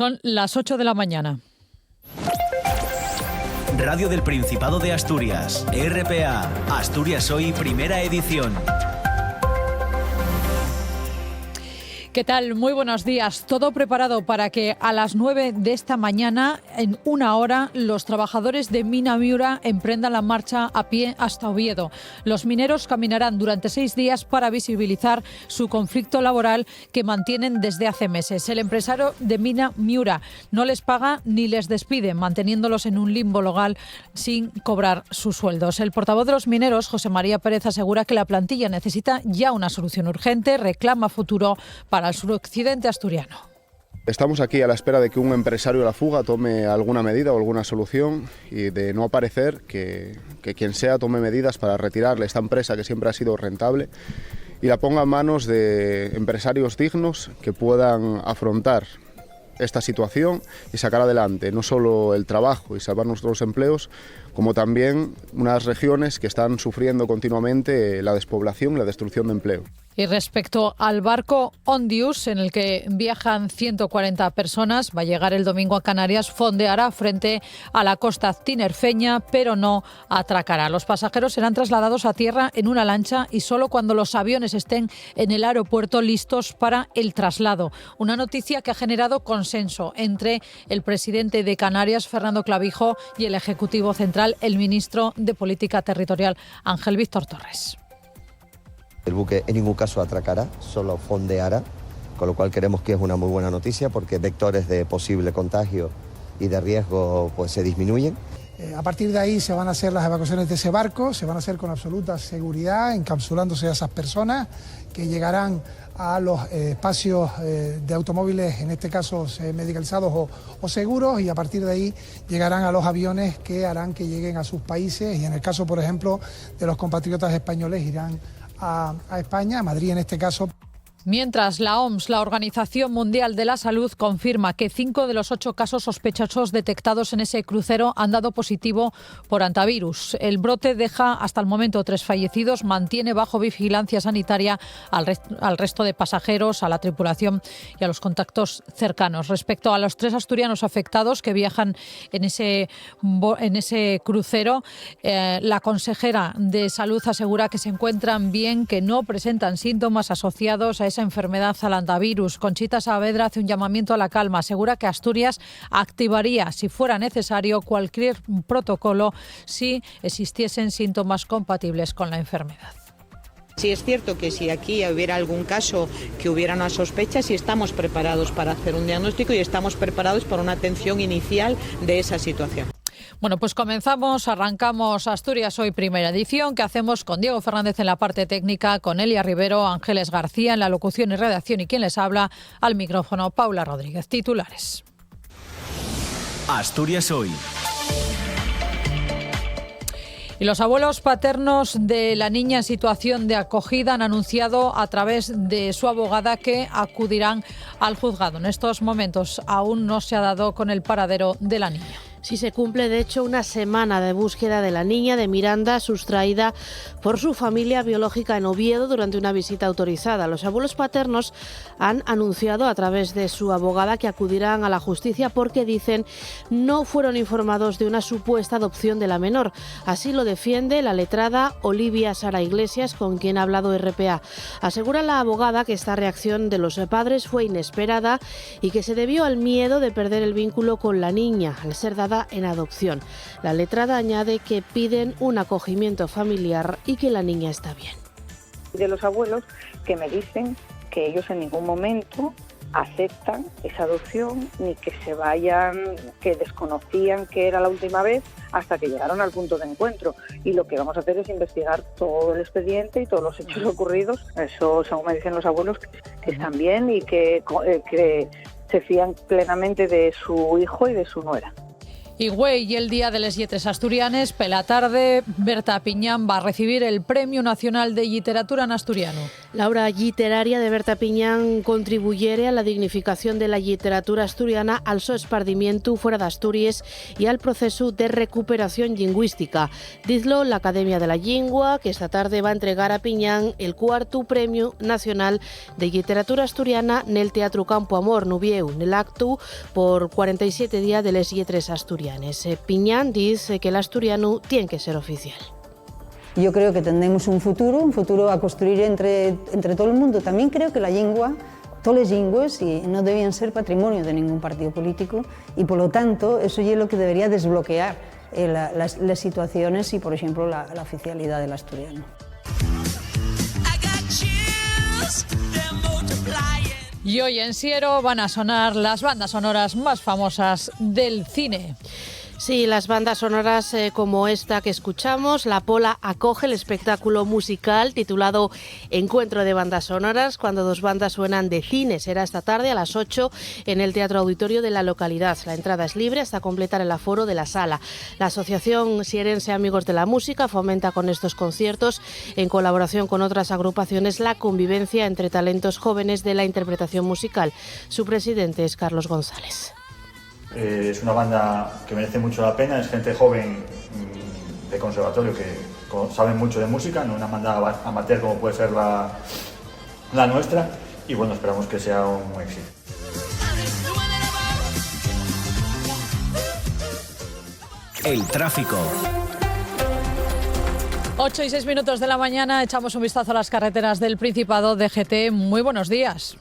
Son las 8 de la mañana. Radio del Principado de Asturias, RPA, Asturias Hoy, primera edición. ¿Qué tal? Muy buenos días. Todo preparado para que a las 9 de esta mañana, en una hora, los trabajadores de Mina Miura emprendan la marcha a pie hasta Oviedo. Los mineros caminarán durante 6 días para visibilizar su conflicto laboral que mantienen desde hace meses. El empresario de Mina Miura no les paga ni les despide, manteniéndolos en un limbo legal sin cobrar sus sueldos. El portavoz de los mineros, José María Pérez, asegura que la plantilla necesita ya una solución urgente, reclama futuro para el suroccidente asturiano. Estamos aquí a la espera de que un empresario a la fuga tome alguna medida o alguna solución y de no aparecer, que quien sea tome medidas para retirarle esta empresa que siempre ha sido rentable y la ponga en manos de empresarios dignos que puedan afrontar esta situación y sacar adelante no solo el trabajo y salvar nuestros empleos, como también unas regiones que están sufriendo continuamente la despoblación y la destrucción de empleo. Y respecto al barco Ondius, en el que viajan 140 personas, va a llegar el domingo a Canarias, fondeará frente a la costa tinerfeña, pero no atracará. Los pasajeros serán trasladados a tierra en una lancha y solo cuando los aviones estén en el aeropuerto listos para el traslado. Una noticia que ha generado consenso entre el presidente de Canarias, Fernando Clavijo, y el Ejecutivo Central, el ministro de Política Territorial, Ángel Víctor Torres. El buque en ningún caso atracará, solo fondeará, con lo cual creemos que es una muy buena noticia porque vectores de posible contagio y de riesgo pues se disminuyen. A partir de ahí se van a hacer las evacuaciones de ese barco, se van a hacer con absoluta seguridad, encapsulándose a esas personas que llegarán a los espacios de automóviles, en este caso medicalizados o seguros, y a partir de ahí llegarán a los aviones que harán que lleguen a sus países, y en el caso, por ejemplo, de los compatriotas españoles irán a España, a Madrid en este caso. Mientras, la OMS, la Organización Mundial de la Salud, confirma que 5 de los 8 casos sospechosos detectados en ese crucero han dado positivo por hantavirus. El brote deja hasta el momento 3 fallecidos, mantiene bajo vigilancia sanitaria al resto de pasajeros, a la tripulación y a los contactos cercanos. Respecto a los 3 asturianos afectados que viajan en ese crucero, la consejera de Salud asegura que se encuentran bien, que no presentan síntomas asociados a esa enfermedad, al hantavirus. Conchita Saavedra hace un llamamiento a la calma. Asegura que Asturias activaría, si fuera necesario, cualquier protocolo si existiesen síntomas compatibles con la enfermedad. Sí, es cierto que si aquí hubiera algún caso que hubiera una sospecha, sí estamos preparados para hacer un diagnóstico y estamos preparados para una atención inicial de esa situación. Bueno, pues arrancamos Asturias Hoy, primera edición, que hacemos con Diego Fernández en la parte técnica, con Elia Rivero, Ángeles García en la locución y redacción y quien les habla al micrófono, Paula Rodríguez. Titulares. Asturias Hoy. Y los abuelos paternos de la niña en situación de acogida han anunciado a través de su abogada que acudirán al juzgado. En estos momentos aún no se ha dado con el paradero de la niña. Sí, se cumple de hecho una semana de búsqueda de la niña de Miranda, sustraída por su familia biológica en Oviedo durante una visita autorizada. Los abuelos paternos han anunciado a través de su abogada que acudirán a la justicia porque, dicen, no fueron informados de una supuesta adopción de la menor. Así lo defiende la letrada Olivia Sara Iglesias, con quien ha hablado RPA. Asegura la abogada que esta reacción de los padres fue inesperada y que se debió al miedo de perder el vínculo con la niña al ser dada en adopción. La letrada añade que piden un acogimiento familiar y que la niña está bien. De los abuelos que me dicen que ellos en ningún momento aceptan esa adopción ni que se vayan, que desconocían que era la última vez hasta que llegaron al punto de encuentro, y lo que vamos a hacer es investigar todo el expediente y todos los hechos ocurridos. Eso, según me dicen los abuelos, que están bien y que se fían plenamente de su hijo y de su nuera. Y güey, el día de les lletres asturianes, pela tarde, Berta Piñán va a recibir el Premio Nacional de Literatura en asturiano. La obra literaria de Berta Piñán contribuyere a la dignificación de la literatura asturiana, al so espardimiento fuera de Asturias y al proceso de recuperación lingüística. Dizlo la Academia de la Lingua, que esta tarde va a entregar a Piñán el 4º Premio Nacional de Literatura Asturiana nel Teatro Campo Amor Nubieu, nel acto por 47 días de les lletres asturianas. Piñán dice que el asturiano tiene que ser oficial. Yo creo que tendremos un futuro a construir entre todo el mundo. También creo que la lengua, todas las lenguas, no debían ser patrimonio de ningún partido político y, por lo tanto, eso es lo que debería desbloquear las situaciones y, por ejemplo, la oficialidad del asturiano. Y hoy en Siero van a sonar las bandas sonoras más famosas del cine. Sí, las bandas sonoras como esta que escuchamos. La Pola acoge el espectáculo musical titulado Encuentro de Bandas Sonoras, cuando dos bandas suenan de cine. Será esta tarde a las 8 en el Teatro Auditorio de la localidad. La entrada es libre hasta completar el aforo de la sala. La Asociación Sierense Amigos de la Música fomenta con estos conciertos, en colaboración con otras agrupaciones, la convivencia entre talentos jóvenes de la interpretación musical. Su presidente es Carlos González. Es una banda que merece mucho la pena, es gente joven de conservatorio que saben mucho de música, no una banda amateur como puede ser la nuestra, y bueno, esperamos que sea un éxito. El tráfico. 8 y 6 minutos de la mañana, echamos un vistazo a las carreteras del Principado. DGT, muy buenos días.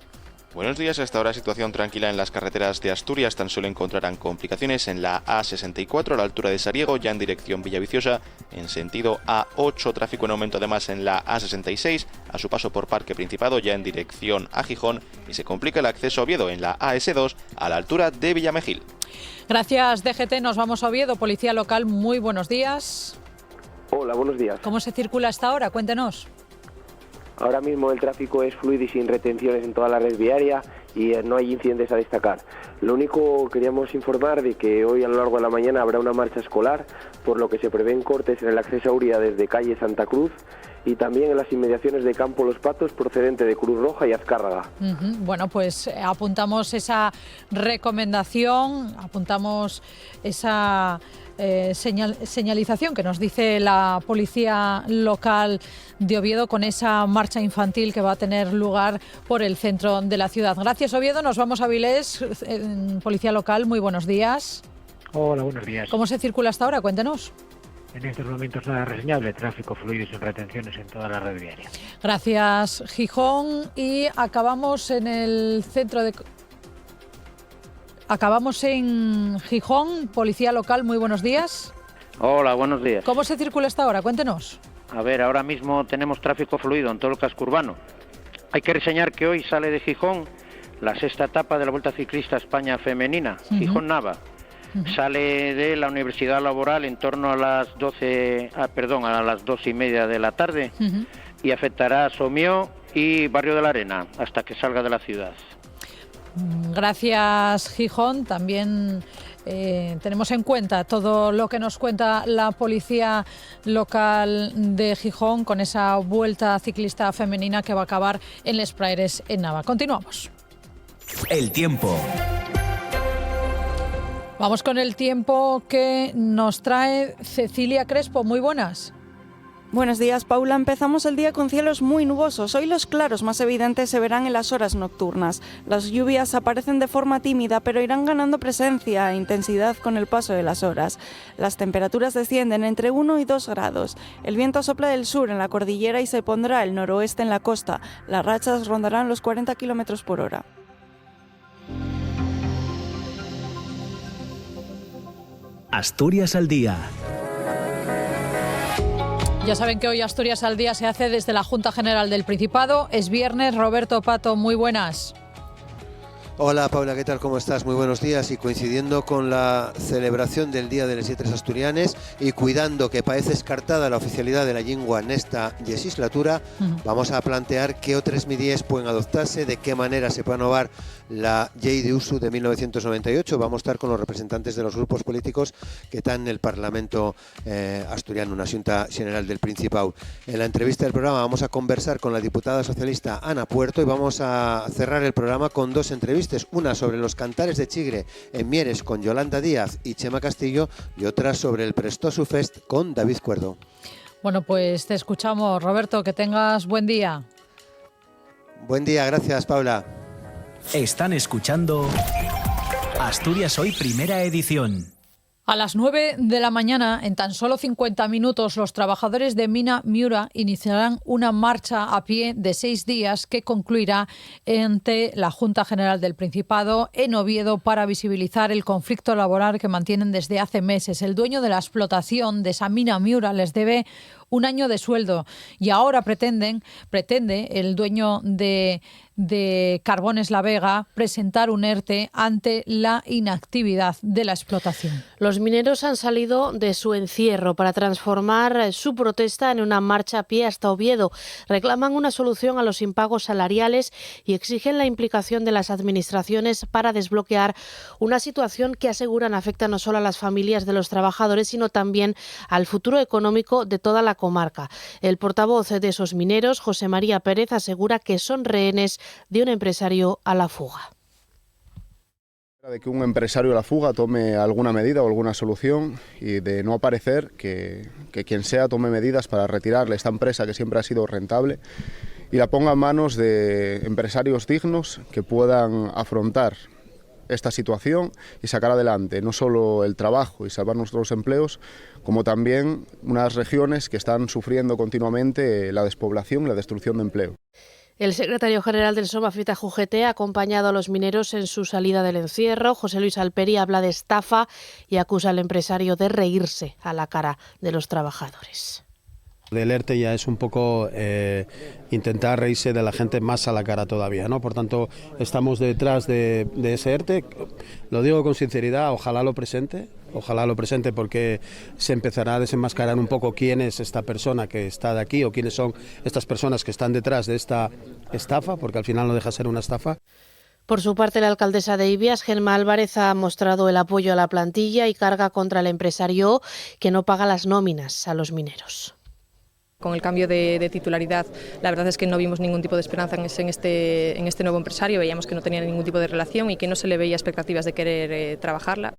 Buenos días. Hasta ahora situación tranquila en las carreteras de Asturias. Tan solo encontrarán complicaciones en la A64 a la altura de Sariego, ya en dirección Villaviciosa. En sentido A8, tráfico en aumento además en la A66 a su paso por Parque Principado, ya en dirección a Gijón. Y se complica el acceso a Oviedo en la AS2 a la altura de Villamejil. Gracias, DGT. Nos vamos a Oviedo. Policía local, muy buenos días. Hola, buenos días. ¿Cómo se circula hasta ahora? Cuéntenos. Ahora mismo el tráfico es fluido y sin retenciones en toda la red viaria y no hay incidentes a destacar. Lo único, queríamos informar de que hoy a lo largo de la mañana habrá una marcha escolar, por lo que se prevén cortes en el acceso a Uría desde calle Santa Cruz y también en las inmediaciones de Campo Los Patos procedente de Cruz Roja y Azcárraga. Bueno, pues apuntamos esa recomendación, apuntamos esa señalización que nos dice la policía local de Oviedo con esa marcha infantil que va a tener lugar por el centro de la ciudad. Gracias, Oviedo. Nos vamos a Vilés. Policía local, muy buenos días. Hola, buenos días. ¿Cómo se circula hasta ahora? Cuéntenos. En estos momentos nada reseñable, tráfico fluido y sin retenciones en toda la red viaria. Gracias, Gijón. Y acabamos en el centro de... Acabamos en Gijón. Policía local, muy buenos días. Hola, buenos días. ¿Cómo se circula hasta ahora? Cuéntenos. A ver, ahora mismo tenemos tráfico fluido en todo el casco urbano. Hay que reseñar que hoy sale de Gijón la 6ª etapa de la Vuelta Ciclista España Femenina, Gijón-Nava. Sale de la Universidad Laboral en torno a las 2:30 de la tarde y afectará a Somió y Barrio de la Arena hasta que salga de la ciudad. Gracias, Gijón. También tenemos en cuenta todo lo que nos cuenta la policía local de Gijón con esa vuelta ciclista femenina que va a acabar en Les Praeres, en Nava. Continuamos. El tiempo. Vamos con el tiempo que nos trae Cecilia Crespo. Muy buenas. Buenos días, Paula. Empezamos el día con cielos muy nubosos. Hoy los claros más evidentes se verán en las horas nocturnas. Las lluvias aparecen de forma tímida, pero irán ganando presencia e intensidad con el paso de las horas. Las temperaturas descienden entre 1 y 2 grados. El viento sopla del sur en la cordillera y se pondrá el noroeste en la costa. Las rachas rondarán los 40 km por hora. Asturias al día. Ya saben que hoy Asturias al día se hace desde la Junta General del Principado. Es viernes. Roberto Pato, muy buenas. Hola Paula, ¿qué tal? ¿Cómo estás? Muy buenos días. Y coincidiendo con la celebración del Día de les Lletres Asturianes y cuidando que parece descartada la oficialidad de la lengua en esta legislatura, vamos a plantear qué otras medidas pueden adoptarse, de qué manera se puede innovar la Ley de Uso de 1998. Vamos a estar con los representantes de los grupos políticos que están en el Parlamento asturiano, una Xunta General del Principado. En la entrevista del programa vamos a conversar con la diputada socialista Ana Puerto y vamos a cerrar el programa con dos entrevistas. Una sobre los cantares de Chigre en Mieres con Yolanda Díaz y Chema Castillo y otra sobre el Prestosu Fest con David Cuerdo. Bueno, pues te escuchamos, Roberto, que tengas buen día. Buen día, gracias Paula. Están escuchando Asturias Hoy Primera Edición. A las 9 de la mañana, en tan solo 50 minutos, los trabajadores de Mina Miura iniciarán una marcha a pie de 6 días que concluirá ante la Junta General del Principado en Oviedo para visibilizar el conflicto laboral que mantienen desde hace meses. El dueño de la explotación de esa Mina Miura les debe un año de sueldo y ahora pretende el dueño de Carbones La Vega presentar un ERTE ante la inactividad de la explotación. Los mineros han salido de su encierro para transformar su protesta en una marcha a pie hasta Oviedo. Reclaman una solución a los impagos salariales y exigen la implicación de las administraciones para desbloquear una situación que aseguran afecta no solo a las familias de los trabajadores, sino también al futuro económico de toda la comarca. El portavoz de esos mineros, José María Pérez, asegura que son rehenes de un empresario a la fuga. De que un empresario a la fuga tome alguna medida o alguna solución y de no aparecer, que quien sea tome medidas para retirarle esta empresa que siempre ha sido rentable y la ponga en manos de empresarios dignos que puedan afrontar esta situación y sacar adelante no solo el trabajo y salvar nuestros empleos, como también unas regiones que están sufriendo continuamente la despoblación y la destrucción de empleo. El secretario general del Somafita UGT ha acompañado a los mineros en su salida del encierro. José Luis Alperi habla de estafa y acusa al empresario de reírse a la cara de los trabajadores. Del ERTE ya es un poco intentar reírse de la gente más a la cara todavía, ¿no? Por tanto, estamos detrás de ese ERTE. Lo digo con sinceridad, ojalá lo presente porque se empezará a desenmascarar un poco quién es esta persona que está de aquí o quiénes son estas personas que están detrás de esta estafa, porque al final no deja de ser una estafa. Por su parte, la alcaldesa de Ibias, Gemma Álvarez, ha mostrado el apoyo a la plantilla y carga contra el empresario que no paga las nóminas a los mineros. Con el cambio de titularidad, la verdad es que no vimos ningún tipo de esperanza en este nuevo empresario, veíamos que no tenía ningún tipo de relación y que no se le veía expectativas de querer trabajarla.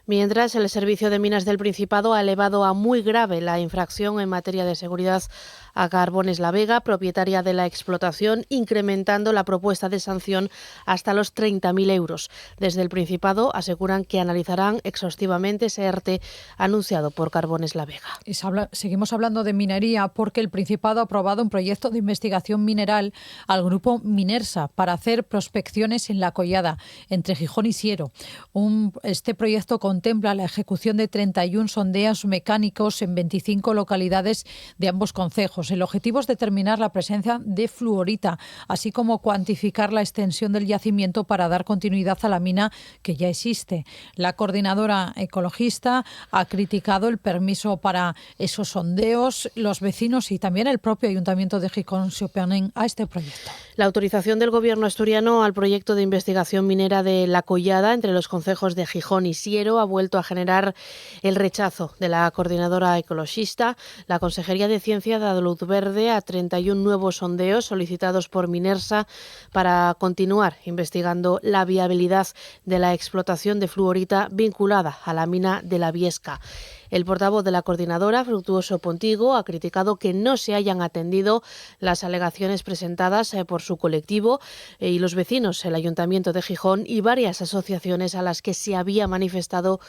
Mientras, el Servicio de Minas del Principado ha elevado a muy grave la infracción en materia de seguridad a Carbones La Vega, propietaria de la explotación, incrementando la propuesta de sanción hasta los 30.000 euros. Desde el Principado aseguran que analizarán exhaustivamente ese ERTE anunciado por Carbones La Vega. Y seguimos hablando de minería porque el Principado ha aprobado un proyecto de investigación mineral al grupo Minersa para hacer prospecciones en la Collada, entre Gijón y Siero. Este proyecto contempla la ejecución de 31 sondeos mecánicos en 25 localidades de ambos concejos. El objetivo es determinar la presencia de fluorita, así como cuantificar la extensión del yacimiento para dar continuidad a la mina que ya existe. La coordinadora ecologista ha criticado el permiso para esos sondeos. Los vecinos y también el propio Ayuntamiento de Gijón se oponen a este proyecto. La autorización del Gobierno asturiano al proyecto de investigación minera de La Collada entre los concejos de Gijón y Siero ha vuelto a generar el rechazo de la coordinadora ecologista. La Consejería de Ciencia ha dado luz verde a 31 nuevos sondeos solicitados por Minersa para continuar investigando la viabilidad de la explotación de fluorita vinculada a la mina de La Viesca. El portavoz de la coordinadora, Fructuoso Pontigo, ha criticado que no se hayan atendido las alegaciones presentadas por su colectivo y los vecinos, el Ayuntamiento de Gijón y varias asociaciones a las que se había manifestado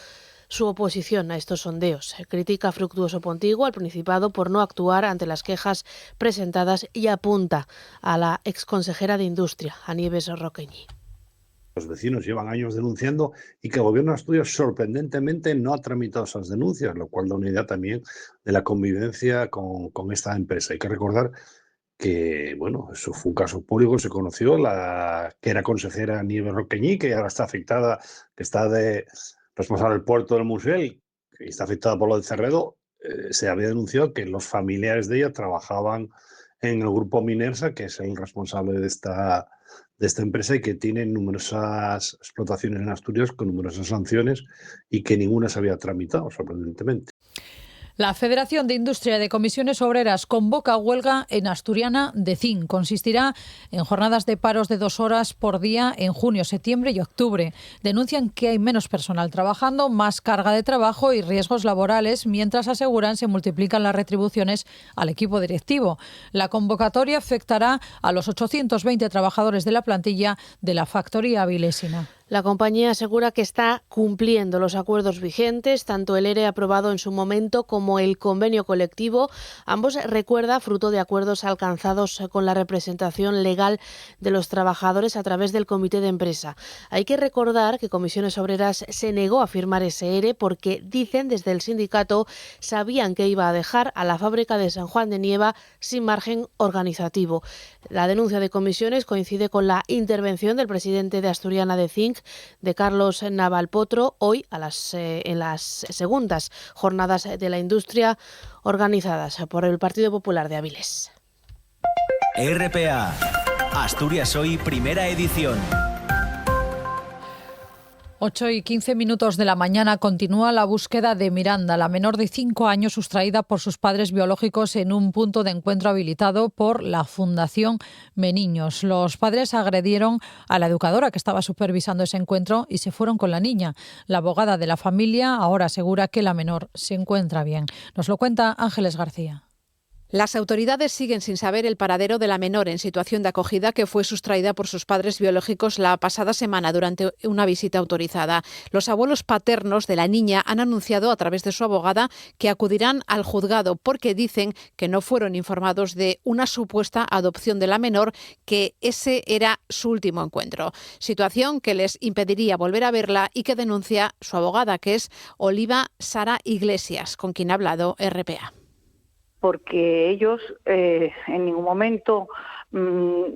su oposición a estos sondeos. Critica a Fructuoso Pontigo al Principado por no actuar ante las quejas presentadas y apunta a la exconsejera de Industria, a Nieves Roqueñi. Los vecinos llevan años denunciando y que el Gobierno de Asturias sorprendentemente no ha tramitado esas denuncias, lo cual da una idea también de la convivencia con esta empresa. Hay que recordar que, bueno, eso fue un caso público, se conoció, que era consejera Nieves Roqueñí, que ahora está afectada, que está responsable del puerto del Musel, que está afectada por lo de Cerredo, se había denunciado que los familiares de ella trabajaban en el grupo Minersa, que es el responsable de esta empresa y que tiene numerosas explotaciones en Asturias con numerosas sanciones y que ninguna se había tramitado, sorprendentemente. La Federación de Industria de Comisiones Obreras convoca huelga en Asturiana de zinc. Consistirá en jornadas de paros de 2 horas por día en junio, septiembre y octubre. Denuncian que hay menos personal trabajando, más carga de trabajo y riesgos laborales, mientras aseguran se multiplican las retribuciones al equipo directivo. La convocatoria afectará a los 820 trabajadores de la plantilla de la factoría avilesina. La compañía asegura que está cumpliendo los acuerdos vigentes, tanto el ERE aprobado en su momento como el convenio colectivo. Ambos, recuerda, fruto de acuerdos alcanzados con la representación legal de los trabajadores a través del comité de empresa. Hay que recordar que Comisiones Obreras se negó a firmar ese ERE porque, dicen desde el sindicato, sabían que iba a dejar a la fábrica de San Juan de Nieva sin margen organizativo. La denuncia de Comisiones coincide con la intervención del presidente de Asturiana de Zinc, de Carlos Navalpotro, hoy en las segundas jornadas de la industria organizadas por el Partido Popular de Avilés. RPA, Asturias Hoy, primera edición. 8:15 de la mañana continúa la búsqueda de Miranda, la menor de 5 años sustraída por sus padres biológicos en un punto de encuentro habilitado por la Fundación Meniños. Los padres agredieron a la educadora que estaba supervisando ese encuentro y se fueron con la niña. La abogada de la familia ahora asegura que la menor se encuentra bien. Nos lo cuenta Ángeles García. Las autoridades siguen sin saber el paradero de la menor en situación de acogida que fue sustraída por sus padres biológicos la pasada semana durante una visita autorizada. Los abuelos paternos de la niña han anunciado a través de su abogada que acudirán al juzgado porque dicen que no fueron informados de una supuesta adopción de la menor, que ese era su último encuentro. Situación que les impediría volver a verla y que denuncia su abogada, que es Oliva Sara Iglesias, con quien ha hablado RPA. Porque ellos en ningún momento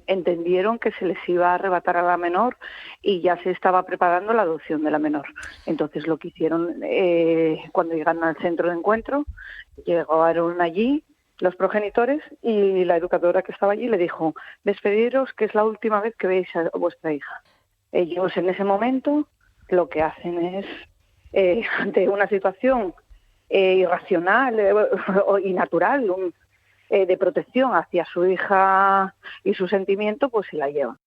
entendieron que se les iba a arrebatar a la menor y ya se estaba preparando la adopción de la menor. Entonces lo que hicieron cuando llegaron al centro de encuentro, llegaron allí los progenitores y la educadora que estaba allí le dijo: despediros, que es la última vez que veis a vuestra hija. Ellos en ese momento lo que hacen es, ante una situación irracional y natural de protección hacia su hija y su sentimiento, pues se la llevan.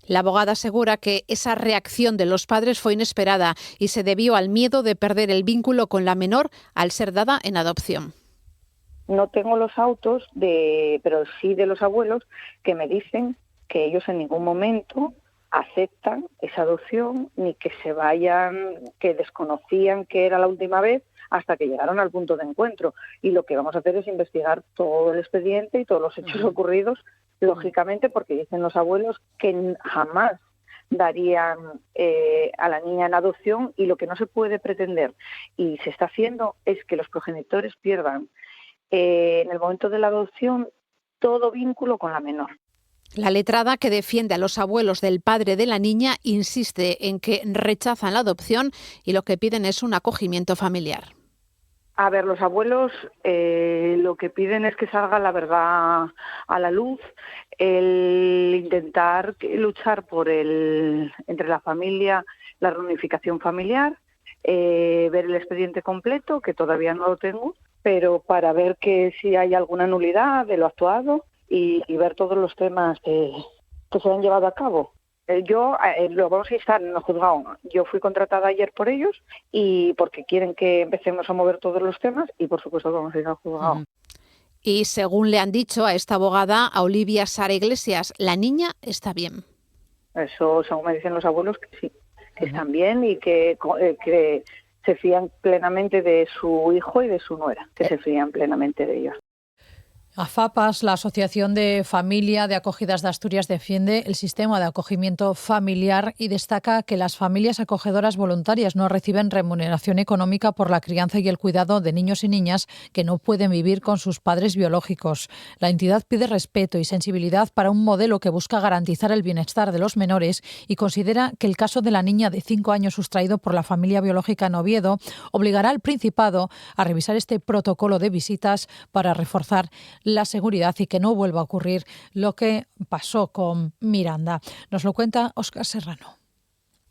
La abogada asegura que esa reacción de los padres fue inesperada y se debió al miedo de perder el vínculo con la menor al ser dada en adopción. No tengo los autos, pero sí de los abuelos, que me dicen que ellos en ningún momento aceptan esa adopción ni que se vayan, que desconocían que era la última vez, hasta que llegaron al punto de encuentro. Y lo que vamos a hacer es investigar todo el expediente y todos los hechos ocurridos, lógicamente, porque dicen los abuelos que jamás darían a la niña en adopción, y lo que no se puede pretender y se está haciendo es que los progenitores pierdan en el momento de la adopción todo vínculo con la menor. La letrada, que defiende a los abuelos del padre de la niña, insiste en que rechazan la adopción y lo que piden es un acogimiento familiar. A ver, los abuelos lo que piden es que salga la verdad a la luz, el intentar luchar por entre la familia, la reunificación familiar, ver el expediente completo, que todavía no lo tengo, pero para ver que si hay alguna nulidad de lo actuado y ver todos los temas que se han llevado a cabo. Yo lo vamos a instar en el juzgado. Yo fui contratada ayer por ellos y porque quieren que empecemos a mover todos los temas y por supuesto vamos a ir al juzgado. Y según le han dicho a esta abogada, a Olivia Sara Iglesias, la niña está bien. Eso, según me dicen los abuelos, que sí, que están bien y que se fían plenamente de su hijo y de su nuera, que se fían plenamente de ellos. AFAPAS, la Asociación de Familia de Acogidas de Asturias, defiende el sistema de acogimiento familiar y destaca que las familias acogedoras voluntarias no reciben remuneración económica por la crianza y el cuidado de niños y niñas que no pueden vivir con sus padres biológicos. La entidad pide respeto y sensibilidad para un modelo que busca garantizar el bienestar de los menores y considera que el caso de la niña de 5 años sustraído por la familia biológica en Oviedo obligará al Principado a revisar este protocolo de visitas para reforzar la seguridad y que no vuelva a ocurrir lo que pasó con Miranda. Nos lo cuenta Óscar Serrano.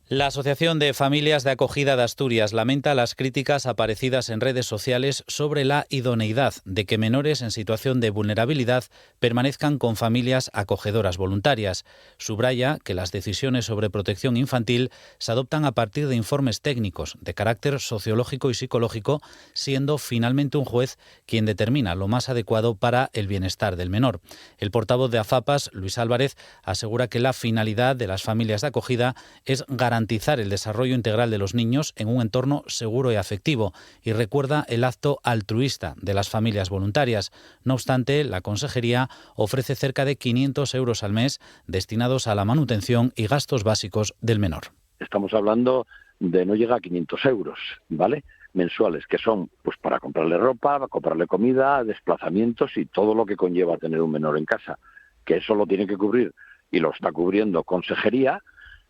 La Asociación de Familias de Acogida de Asturias lamenta las críticas aparecidas en redes sociales sobre la idoneidad de que menores en situación de vulnerabilidad permanezcan con familias acogedoras voluntarias. Subraya que las decisiones sobre protección infantil se adoptan a partir de informes técnicos de carácter sociológico y psicológico, siendo finalmente un juez quien determina lo más adecuado para el bienestar del menor. El portavoz de AFAPAS, Luis Álvarez, asegura que la finalidad de las familias de acogida es garantizar el desarrollo integral de los niños en un entorno seguro y afectivo y recuerda el acto altruista de las familias voluntarias. No obstante, la Consejería ofrece cerca de 500 euros al mes destinados a la manutención y gastos básicos del menor. Estamos hablando de no llega a 500 euros, ¿vale?, mensuales, que son pues para comprarle ropa, para comprarle comida, desplazamientos y todo lo que conlleva tener un menor en casa, que eso lo tiene que cubrir y lo está cubriendo Consejería.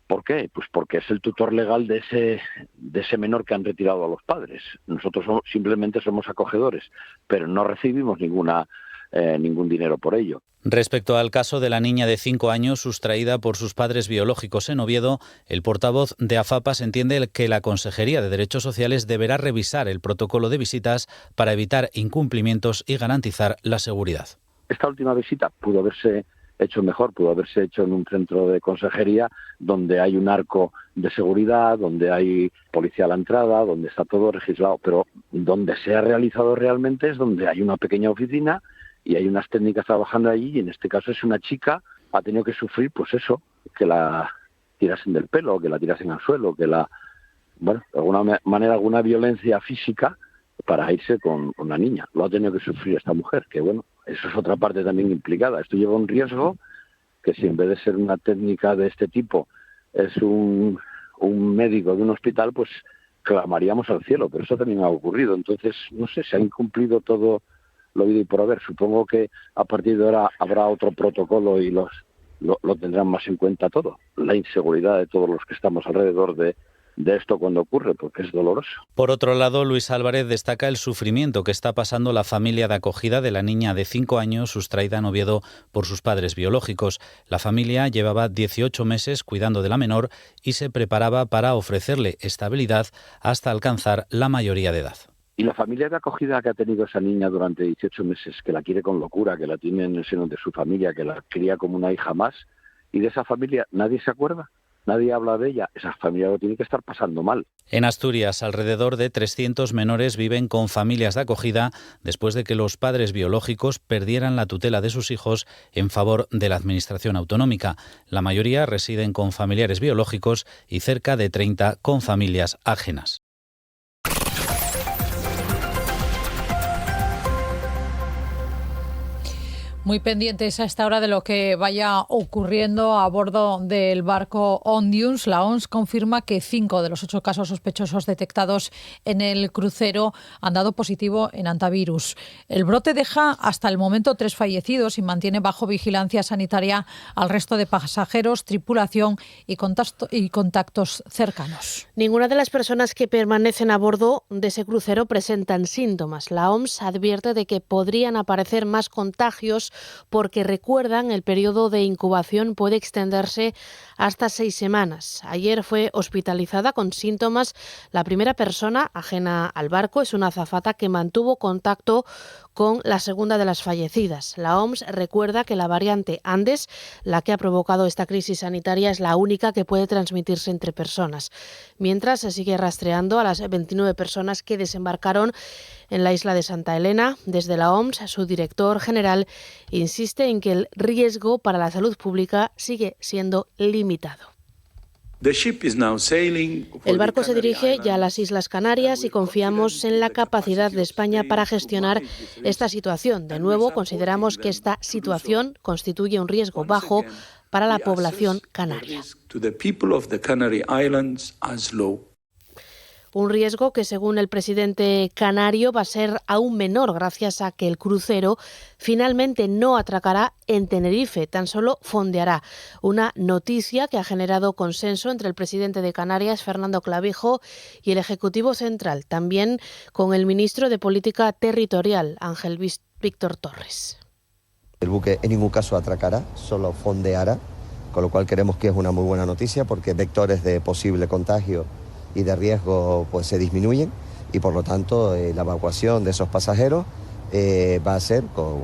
¿Por qué? Pues porque es el tutor legal de ese menor que han retirado a los padres. Nosotros simplemente somos acogedores, pero no recibimos ningún dinero por ello. Respecto al caso de la niña de 5 años sustraída por sus padres biológicos en Oviedo, el portavoz de AFAPAS entiende que la Consejería de Derechos Sociales deberá revisar el protocolo de visitas para evitar incumplimientos y garantizar la seguridad. Esta última visita pudo haberse hecho mejor, pudo haberse hecho en un centro de consejería donde hay un arco de seguridad, donde hay policía a la entrada, donde está todo registrado, pero donde se ha realizado realmente es donde hay una pequeña oficina y hay unas técnicas trabajando allí, y en este caso es una chica, ha tenido que sufrir pues eso, que la tirasen del pelo, que la tirasen al suelo, que de alguna manera alguna violencia física para irse con la niña. Lo ha tenido que sufrir esta mujer, que eso es otra parte también implicada. Esto lleva un riesgo que si en vez de ser una técnica de este tipo es un médico de un hospital, pues clamaríamos al cielo, pero eso también ha ocurrido. Entonces, no sé, se ha incumplido todo lo habido y por haber. Supongo que a partir de ahora habrá otro protocolo y lo tendrán más en cuenta todo. La inseguridad de todos los que estamos alrededor de esto cuando ocurre, porque es doloroso. Por otro lado, Luis Álvarez destaca el sufrimiento que está pasando la familia de acogida de la niña de 5 años sustraída en Oviedo por sus padres biológicos. La familia llevaba 18 meses cuidando de la menor y se preparaba para ofrecerle estabilidad hasta alcanzar la mayoría de edad. Y la familia de acogida que ha tenido esa niña durante 18 meses, que la quiere con locura, que la tiene en el seno de su familia, que la cría como una hija más, y de esa familia nadie se acuerda. Nadie habla de ella, esa familia lo tiene que estar pasando mal. En Asturias, alrededor de 300 menores viven con familias de acogida después de que los padres biológicos perdieran la tutela de sus hijos en favor de la administración autonómica. La mayoría residen con familiares biológicos y cerca de 30 con familias ajenas. Muy pendientes a esta hora de lo que vaya ocurriendo a bordo del barco Ondius. La OMS confirma que 5 de los 8 casos sospechosos detectados en el crucero han dado positivo en hantavirus. El brote deja hasta el momento 3 fallecidos y mantiene bajo vigilancia sanitaria al resto de pasajeros, tripulación y contactos cercanos. Ninguna de las personas que permanecen a bordo de ese crucero presentan síntomas. La OMS advierte de que podrían aparecer más contagios porque, recuerdan, el periodo de incubación puede extenderse hasta 6 semanas. Ayer fue hospitalizada con síntomas la primera persona ajena al barco. Es una azafata que mantuvo contacto con la segunda de las fallecidas. La OMS recuerda que la variante Andes, la que ha provocado esta crisis sanitaria, es la única que puede transmitirse entre personas. Mientras se sigue rastreando a las 29 personas que desembarcaron en la isla de Santa Elena. Desde la OMS, su director general insiste en que el riesgo para la salud pública sigue siendo limitado. El barco se dirige ya a las Islas Canarias y confiamos en la capacidad de España para gestionar esta situación. De nuevo, consideramos que esta situación constituye un riesgo bajo para la población canaria. Un riesgo que, según el presidente canario, va a ser aún menor gracias a que el crucero finalmente no atracará en Tenerife, tan solo fondeará. Una noticia que ha generado consenso entre el presidente de Canarias, Fernando Clavijo, y el Ejecutivo Central, también con el ministro de Política Territorial, Ángel Víctor Torres. El buque en ningún caso atracará, solo fondeará, con lo cual creemos que es una muy buena noticia porque vectores de posible contagio y de riesgo pues se disminuyen y por lo tanto la evacuación de esos pasajeros va a ser con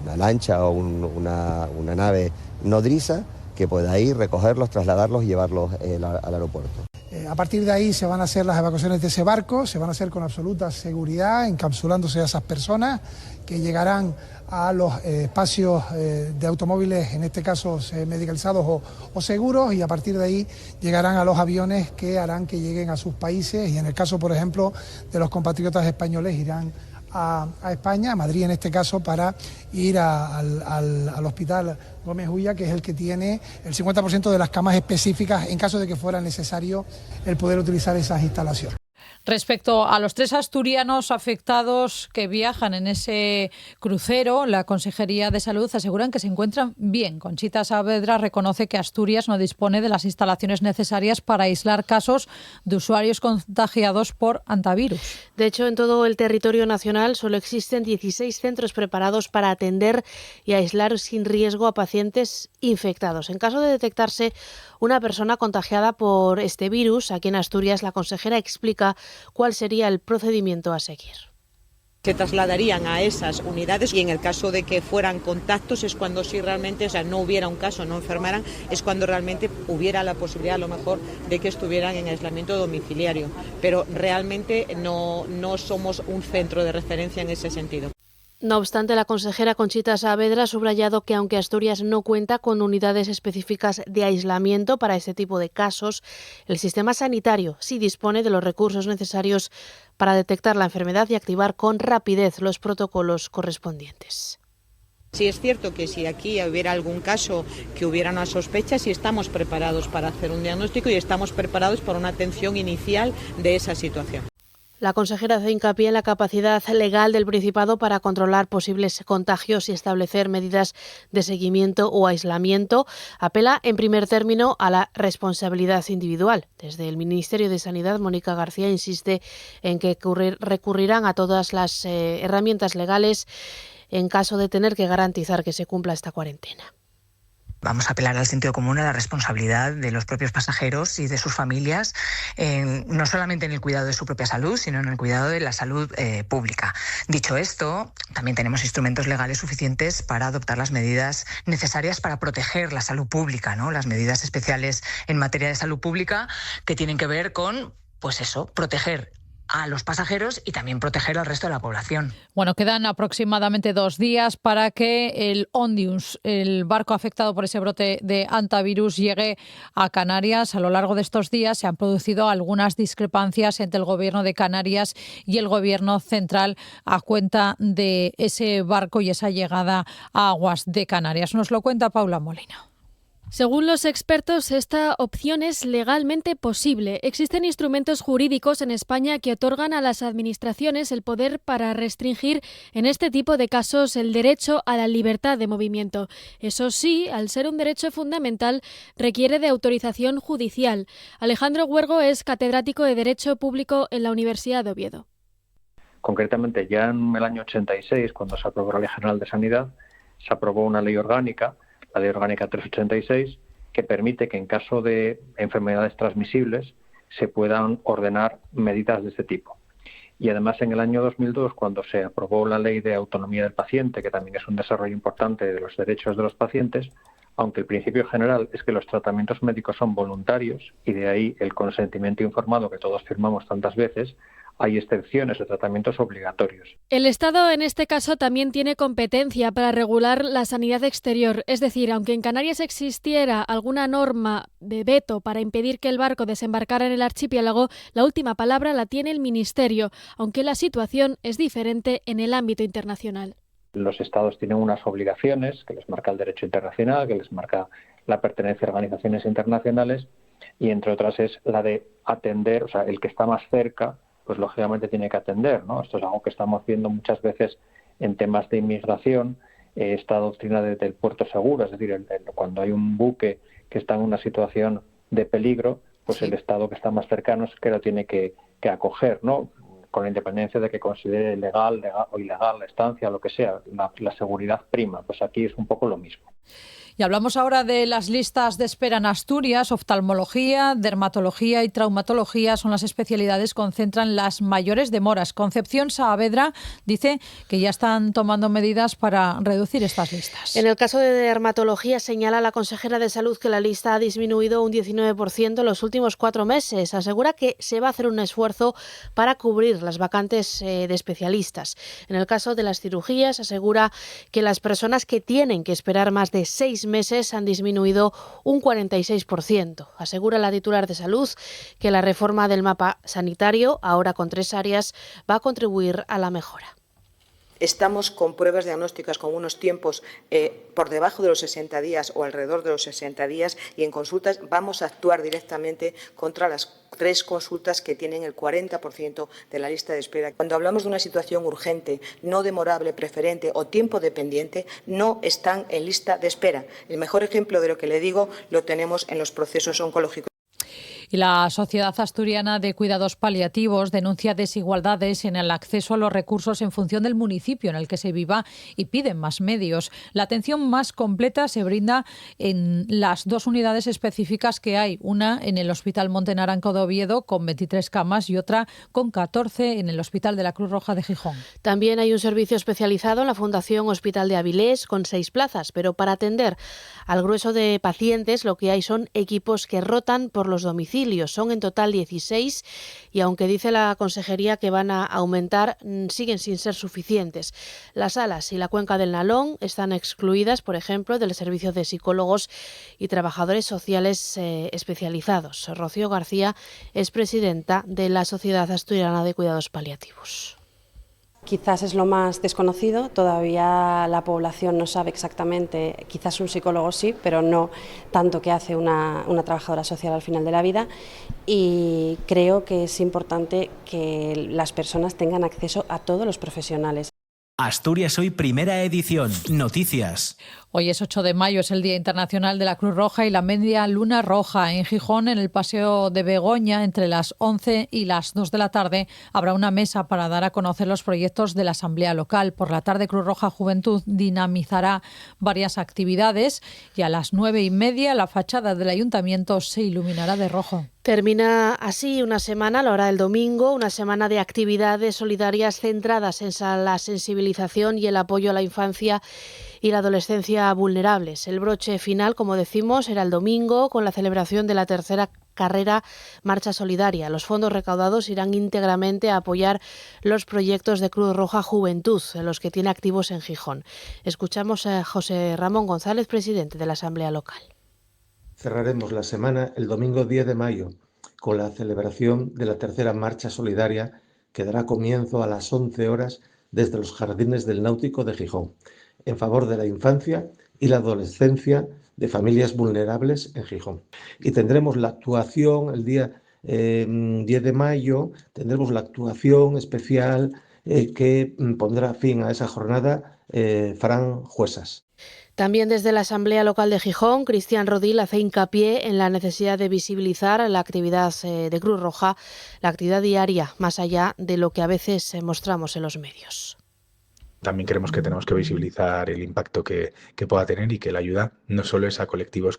una lancha o una nave nodriza que pueda ir, recogerlos, trasladarlos y llevarlos al aeropuerto. A partir de ahí se van a hacer las evacuaciones de ese barco, se van a hacer con absoluta seguridad, encapsulándose a esas personas que llegarán a los espacios de automóviles, en este caso medicalizados o seguros, y a partir de ahí llegarán a los aviones que harán que lleguen a sus países y en el caso, por ejemplo, de los compatriotas españoles irán a España, a Madrid en este caso, para ir al Hospital Gómez Ulla, que es el que tiene el 50% de las camas específicas en caso de que fuera necesario el poder utilizar esas instalaciones. Respecto a los 3 asturianos afectados que viajan en ese crucero, la Consejería de Salud aseguran que se encuentran bien. Conchita Saavedra reconoce que Asturias no dispone de las instalaciones necesarias para aislar casos de usuarios contagiados por hantavirus. De hecho, en todo el territorio nacional solo existen 16 centros preparados para atender y aislar sin riesgo a pacientes infectados. En caso de detectarse una persona contagiada por este virus, aquí en Asturias la consejera explica cuál sería el procedimiento a seguir. Se trasladarían a esas unidades y en el caso de que fueran contactos es cuando sí realmente, o sea, no hubiera un caso, no enfermaran, es cuando realmente hubiera la posibilidad a lo mejor de que estuvieran en aislamiento domiciliario. Pero realmente no somos un centro de referencia en ese sentido. No obstante, la consejera Conchita Saavedra ha subrayado que aunque Asturias no cuenta con unidades específicas de aislamiento para este tipo de casos, el sistema sanitario sí dispone de los recursos necesarios para detectar la enfermedad y activar con rapidez los protocolos correspondientes. Sí es cierto que si aquí hubiera algún caso que hubiera una sospecha, sí estamos preparados para hacer un diagnóstico y estamos preparados para una atención inicial de esa situación. La consejera hace hincapié en la capacidad legal del Principado para controlar posibles contagios y establecer medidas de seguimiento o aislamiento. Apela, en primer término, a la responsabilidad individual. Desde el Ministerio de Sanidad, Mónica García insiste en que recurrirán a todas las herramientas legales en caso de tener que garantizar que se cumpla esta cuarentena. Vamos a apelar al sentido común, a la responsabilidad de los propios pasajeros y de sus familias, no solamente en el cuidado de su propia salud, sino en el cuidado de la salud pública. Dicho esto, también tenemos instrumentos legales suficientes para adoptar las medidas necesarias para proteger la salud pública, ¿no? Las medidas especiales en materia de salud pública que tienen que ver con, pues eso, proteger a los pasajeros y también proteger al resto de la población. Bueno, quedan aproximadamente 2 días para que el Ondius, el barco afectado por ese brote de hantavirus, llegue a Canarias. A lo largo de estos días se han producido algunas discrepancias entre el Gobierno de Canarias y el Gobierno central a cuenta de ese barco y esa llegada a aguas de Canarias. Nos lo cuenta Paula Molina. Según los expertos, esta opción es legalmente posible. Existen instrumentos jurídicos en España que otorgan a las administraciones el poder para restringir en este tipo de casos el derecho a la libertad de movimiento. Eso sí, al ser un derecho fundamental, requiere de autorización judicial. Alejandro Huergo es catedrático de Derecho Público en la Universidad de Oviedo. Concretamente, ya en el año 86, cuando se aprobó la Ley General de Sanidad, se aprobó una ley orgánica, la Ley Orgánica 386, que permite que en caso de enfermedades transmisibles se puedan ordenar medidas de este tipo. Y además en el año 2002, cuando se aprobó la Ley de Autonomía del Paciente, que también es un desarrollo importante de los derechos de los pacientes, aunque el principio general es que los tratamientos médicos son voluntarios, y de ahí el consentimiento informado que todos firmamos tantas veces, hay excepciones o tratamientos obligatorios. El Estado en este caso también tiene competencia para regular la sanidad exterior, es decir, aunque en Canarias existiera alguna norma de veto para impedir que el barco desembarcara en el archipiélago, la última palabra la tiene el Ministerio, aunque la situación es diferente en el ámbito internacional. Los Estados tienen unas obligaciones que les marca el derecho internacional, que les marca la pertenencia a organizaciones internacionales, y entre otras es la de atender, o sea, el que está más cerca, pues lógicamente tiene que atender, ¿no? Esto es algo que estamos viendo muchas veces en temas de inmigración, esta doctrina del puerto seguro, es decir, cuando hay un buque que está en una situación de peligro, pues el Estado que está más cercano es que lo tiene que acoger, ¿no? Con la independencia de que considere legal o ilegal la estancia, lo que sea, la seguridad prima. Pues aquí es un poco lo mismo. Y hablamos ahora de las listas de espera en Asturias. Oftalmología, dermatología y traumatología son las especialidades que concentran las mayores demoras. Concepción Saavedra dice que ya están tomando medidas para reducir estas listas. En el caso de dermatología, señala la consejera de Salud que la lista ha disminuido un 19% en los últimos 4 meses. Asegura que se va a hacer un esfuerzo para cubrir las vacantes de especialistas. En el caso de las cirugías, asegura que las personas que tienen que esperar más de 6 meses han disminuido un 46%. Asegura la titular de Salud que la reforma del mapa sanitario, ahora con 3 áreas, va a contribuir a la mejora. Estamos con pruebas diagnósticas con unos tiempos por debajo de los 60 días o alrededor de los 60 días, y en consultas vamos a actuar directamente contra las 3 consultas que tienen el 40% de la lista de espera. Cuando hablamos de una situación urgente, no demorable, preferente o tiempo dependiente, no están en lista de espera. El mejor ejemplo de lo que le digo lo tenemos en los procesos oncológicos. Y la Sociedad Asturiana de Cuidados Paliativos denuncia desigualdades en el acceso a los recursos en función del municipio en el que se viva y piden más medios. La atención más completa se brinda en las 2 unidades específicas que hay, una en el Hospital Monte Naranco de Oviedo con 23 camas y otra con 14 en el Hospital de la Cruz Roja de Gijón. También hay un servicio especializado en la Fundación Hospital de Avilés con 6 plazas, pero para atender al grueso de pacientes lo que hay son equipos que rotan por los domicilios. Son en total 16 y aunque dice la consejería que van a aumentar, siguen sin ser suficientes. Las salas y la cuenca del Nalón están excluidas, por ejemplo, del servicio de psicólogos y trabajadores sociales especializados. Rocío García es presidenta de la Sociedad Asturiana de Cuidados Paliativos. Quizás es lo más desconocido, todavía la población no sabe exactamente, quizás un psicólogo sí, pero no tanto que hace una trabajadora social al final de la vida, y creo que es importante que las personas tengan acceso a todos los profesionales. Asturias Hoy, primera edición. Noticias. Hoy es 8 de mayo, es el Día Internacional de la Cruz Roja y la Media Luna Roja. En Gijón, en el Paseo de Begoña, entre las 11 y las 2 de la tarde, habrá una mesa para dar a conocer los proyectos de la Asamblea Local. Por la tarde, Cruz Roja Juventud dinamizará varias actividades y a las 9:30 la fachada del Ayuntamiento se iluminará de rojo. Termina así una semana, la hora del domingo, una semana de actividades solidarias centradas en la sensibilización y el apoyo a la infancia y la adolescencia vulnerables. El broche final, como decimos, era el domingo con la celebración de la 3ª carrera Marcha Solidaria. Los fondos recaudados irán íntegramente a apoyar los proyectos de Cruz Roja Juventud, los que tiene activos en Gijón. Escuchamos a José Ramón González, presidente de la Asamblea Local. Cerraremos la semana el domingo 10 de mayo con la celebración de la 3ª Marcha Solidaria, que dará comienzo a las 11 horas desde los Jardines del Náutico de Gijón, en favor de la infancia y la adolescencia de familias vulnerables en Gijón. Y tendremos la actuación el día 10 de mayo, tendremos la actuación especial que pondrá fin a esa jornada, Fran Juesas. También desde la Asamblea Local de Gijón, Cristian Rodil hace hincapié en la necesidad de visibilizar la actividad de Cruz Roja, la actividad diaria, más allá de lo que a veces mostramos en los medios. También creemos que tenemos que visibilizar el impacto que pueda tener y que la ayuda no solo es a colectivos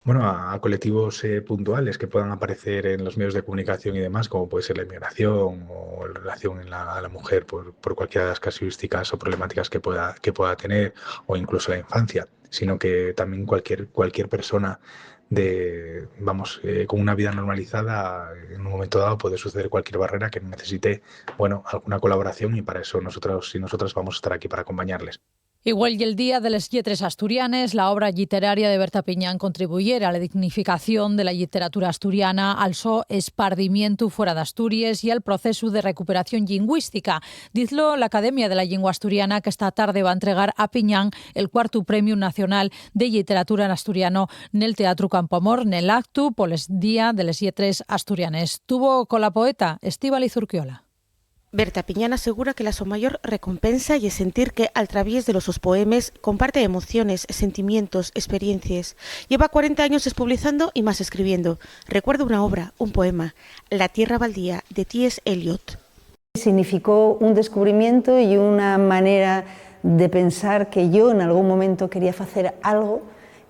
a colectivos puntuales que puedan aparecer en los medios de comunicación y demás, como puede ser la inmigración o la relación a la mujer por cualquiera de las casuísticas o problemáticas que pueda tener, o incluso la infancia, sino que también cualquier persona con una vida normalizada, en un momento dado puede suceder cualquier barrera que necesite, alguna colaboración, y para eso nosotros y nosotras vamos a estar aquí para acompañarles. Igual que el Día de les Lletres Asturianes, la obra literaria de Berta Piñán contribuyera a la dignificación de la literatura asturiana, al so espardimiento fuera de Asturias y al proceso de recuperación lingüística. Dizlo la Academia de la Lengua Asturiana, que esta tarde va a entregar a Piñán el 4º Premio Nacional de Literatura en Asturiano nel Teatro Campoamor, nel actu poles Día de les Lletres Asturianes. Tuvo con la poeta Estíbaliz Urquiola. Berta Piñán asegura que la so mayor recompensa y es sentir que al través de los sus poemes comparte emociones, sentimientos, experiencias. Lleva 40 años publicando y más escribiendo. Recuerda una obra, un poema, La tierra baldía, de T.S. Eliot. Significó un descubrimiento y una manera de pensar que yo en algún momento quería hacer algo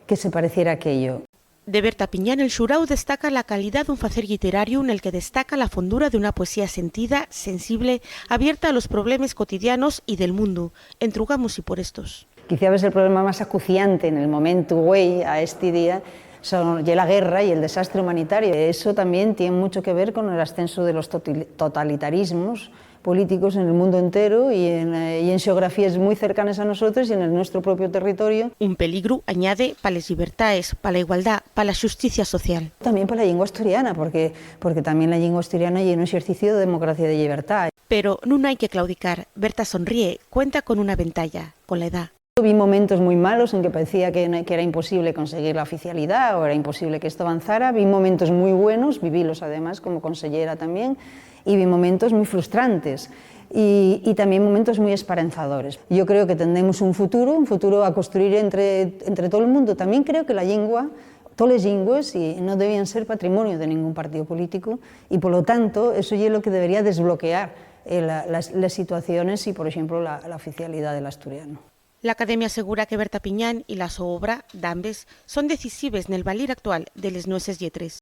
que se pareciera a aquello. De Berta Piñán, el xurau destaca la calidad de un facer literario en el que destaca la fondura de una poesía sentida, sensible, abierta a los problemas cotidianos y del mundo. Entrugamos y por estos. Quizá es el problema más acuciante en el momento güey a este día son la guerra y el desastre humanitario. Eso también tiene mucho que ver con el ascenso de los totalitarismos políticos en el mundo entero y en geografías muy cercanas a nosotros y en nuestro propio territorio. Un peligro, añade, para las libertades, para la igualdad, para la justicia social. También para la lengua asturiana, porque también la lengua asturiana es un ejercicio de democracia y de libertad. Pero no hay que claudicar. Berta sonríe, cuenta con una ventalla, con la edad. Vi momentos muy malos en que parecía que era imposible conseguir la oficialidad o era imposible que esto avanzara. Vi momentos muy buenos, vivílos además como consellera también, y vi momentos muy frustrantes y también momentos muy esperanzadores. Yo creo que tendremos un futuro a construir entre todo el mundo. También creo que la lengua, todas las lenguas, no debían ser patrimonio de ningún partido político y por lo tanto eso es lo que debería desbloquear las situaciones y, por ejemplo, la oficialidad del asturiano. La Academia asegura que Berta Piñán y la su obra, d'ambes, son decisivas en el valir actual de les nueces lletres.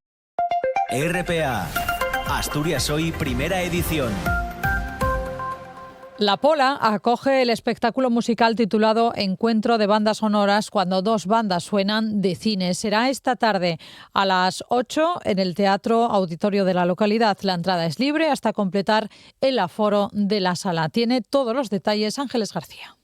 RPA, Asturias Hoy, primera edición. La Pola acoge el espectáculo musical titulado Encuentro de Bandas Sonoras, cuando dos bandas suenan de cine. Será esta tarde a las 8 en el Teatro Auditorio de la localidad. La entrada es libre hasta completar el aforo de la sala. Tiene todos los detalles Ángeles García.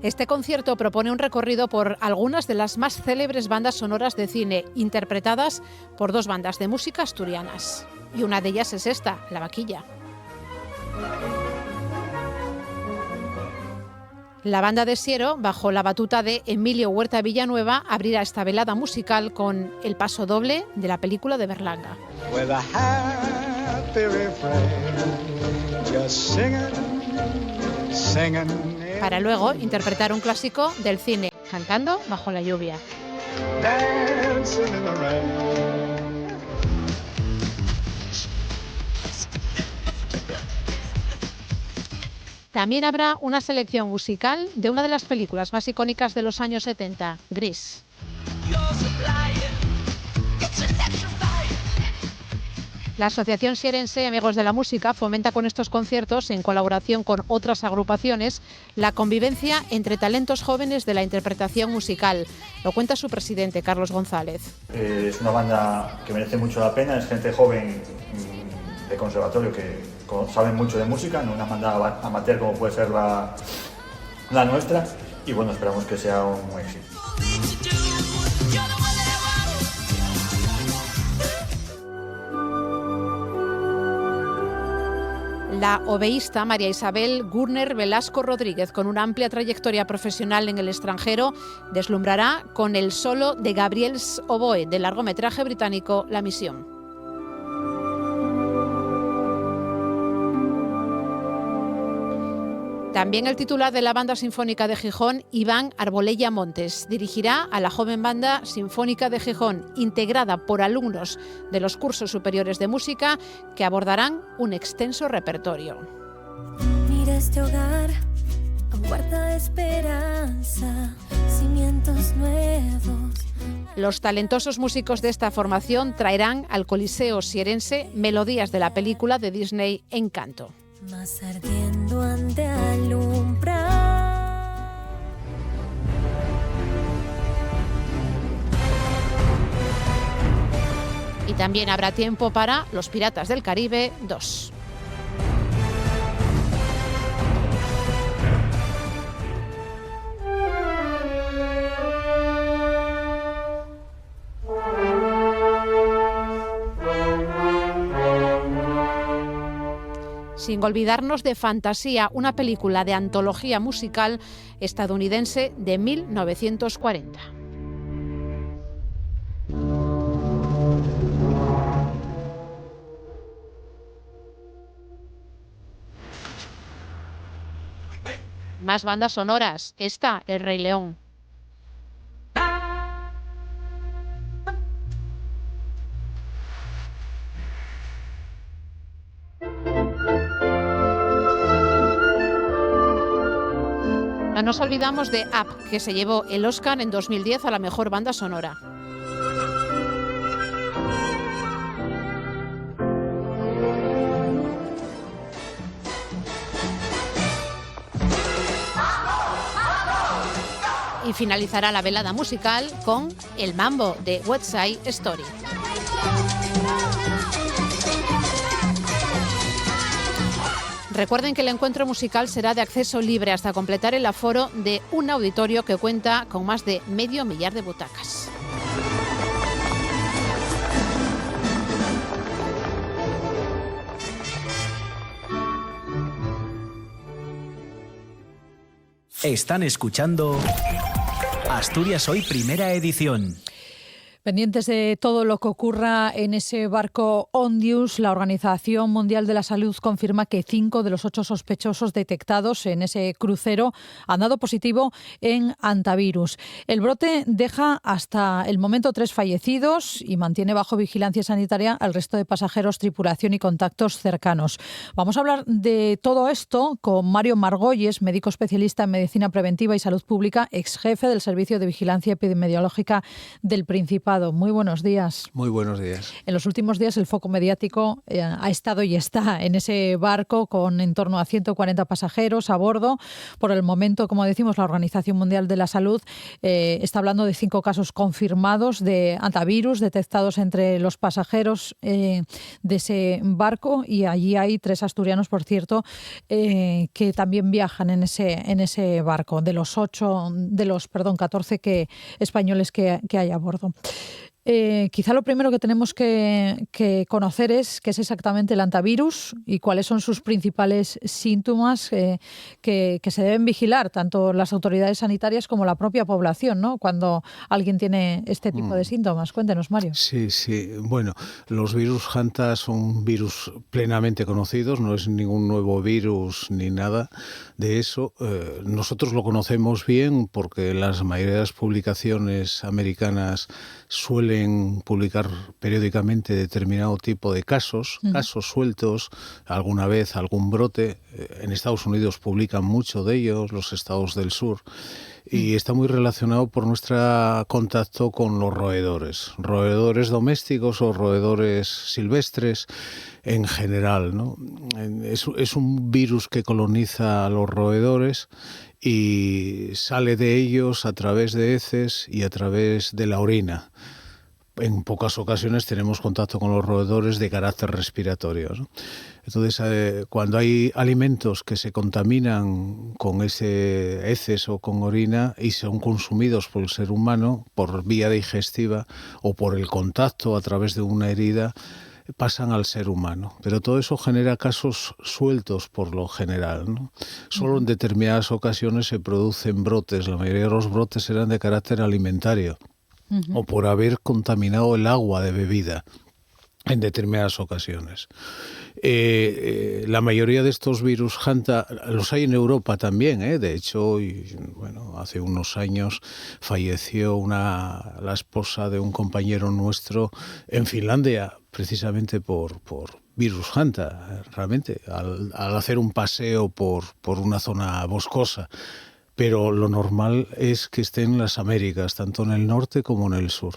Este concierto propone un recorrido por algunas de las más célebres bandas sonoras de cine, interpretadas por dos bandas de música asturianas. Y una de ellas es esta, La Vaquilla. La banda de Siero, bajo la batuta de Emilio Huerta Villanueva, abrirá esta velada musical con el paso doble de la película de Berlanga. Para luego interpretar un clásico del cine, Cantando bajo la lluvia. También habrá una selección musical de una de las películas más icónicas de los años 70, Gris. La Asociación Sierense Amigos de la Música fomenta con estos conciertos, en colaboración con otras agrupaciones, la convivencia entre talentos jóvenes de la interpretación musical. Lo cuenta su presidente, Carlos González. Es una banda que merece mucho la pena, es gente joven de conservatorio que saben mucho de música, no una banda amateur como puede ser la nuestra, y bueno, esperamos que sea un éxito. La oboísta María Isabel Gurner Velasco Rodríguez, con una amplia trayectoria profesional en el extranjero, deslumbrará con el solo de Gabriel's Oboe del largometraje británico La Misión. También el titular de la Banda Sinfónica de Gijón, Iván Arbolella Montes, dirigirá a la joven Banda Sinfónica de Gijón, integrada por alumnos de los cursos superiores de música que abordarán un extenso repertorio. Mira este hogar, aguarda esperanza, cimientos nuevos. Los talentosos músicos de esta formación traerán al Coliseo Sierense melodías de la película de Disney Encanto. Más ardiendo ante alumbrar. Y también habrá tiempo para Los Piratas del Caribe 2. Sin olvidarnos de Fantasía, una película de antología musical estadounidense de 1940. Más bandas sonoras. Esta, El Rey León. No nos olvidamos de Up, que se llevó el Oscar en 2010 a la mejor banda sonora. Y finalizará la velada musical con El Mambo de West Side Story. Recuerden que el encuentro musical será de acceso libre hasta completar el aforo de un auditorio que cuenta con más de 500.000 de butacas. Están escuchando Asturias Hoy, primera edición. Pendientes de todo lo que ocurra en ese barco Ondius, la Organización Mundial de la Salud confirma que 5 de los 8 sospechosos detectados en ese crucero han dado positivo en hantavirus. El brote deja hasta el momento 3 fallecidos y mantiene bajo vigilancia sanitaria al resto de pasajeros, tripulación y contactos cercanos. Vamos a hablar de todo esto con Mario Margolles, médico especialista en medicina preventiva y salud pública, ex jefe del Servicio de Vigilancia Epidemiológica del Principado. Muy buenos días. Muy buenos días. En los últimos días el foco mediático ha estado y está en ese barco con en torno a 140 pasajeros a bordo. Por el momento, como decimos, la Organización Mundial de la Salud está hablando de 5 casos confirmados de hantavirus detectados entre los pasajeros de ese barco, y allí hay 3 asturianos, por cierto, que también viajan en ese barco, de los 14 españoles que hay a bordo. Quizá lo primero que tenemos que conocer es qué es exactamente el hantavirus y cuáles son sus principales síntomas que se deben vigilar tanto las autoridades sanitarias como la propia población, ¿no?, cuando alguien tiene este tipo de síntomas. Cuéntenos, Mario. Sí. Bueno, los virus Hanta son virus plenamente conocidos, no es ningún nuevo virus ni nada de eso. Nosotros lo conocemos bien porque las mayoría de las publicaciones americanas suelen publicar periódicamente determinado tipo de casos sueltos, alguna vez algún brote. En Estados Unidos publican mucho de ellos, los estados del sur, y está muy relacionado por nuestro contacto con los roedores domésticos o roedores silvestres en general, ¿no? Es un virus que coloniza a los roedores y sale de ellos a través de heces y a través de la orina. En pocas ocasiones tenemos contacto con los roedores de carácter respiratorio, ¿no? Entonces, cuando hay alimentos que se contaminan con ese heces o con orina y son consumidos por el ser humano por vía digestiva o por el contacto a través de una herida, pasan al ser humano. Pero todo eso genera casos sueltos por lo general, ¿no? Solo en determinadas ocasiones se producen brotes. La mayoría de los brotes eran de carácter alimentario o por haber contaminado el agua de bebida en determinadas ocasiones. La mayoría de estos virus Hanta los hay en Europa también, de hecho, hace unos años falleció la esposa de un compañero nuestro en Finlandia, precisamente por virus Hanta, realmente, al hacer un paseo por una zona boscosa. Pero lo normal es que estén en las Américas, tanto en el norte como en el sur.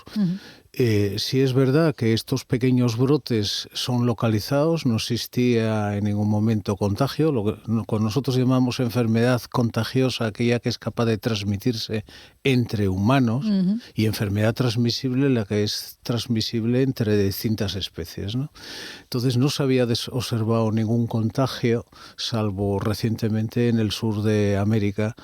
Sí es verdad que estos pequeños brotes son localizados, no existía en ningún momento contagio, lo que nosotros llamamos enfermedad contagiosa, aquella que es capaz de transmitirse entre humanos, y enfermedad transmisible, la que es transmisible entre distintas especies, ¿no? Entonces no se había observado ningún contagio, salvo recientemente en el sur de América,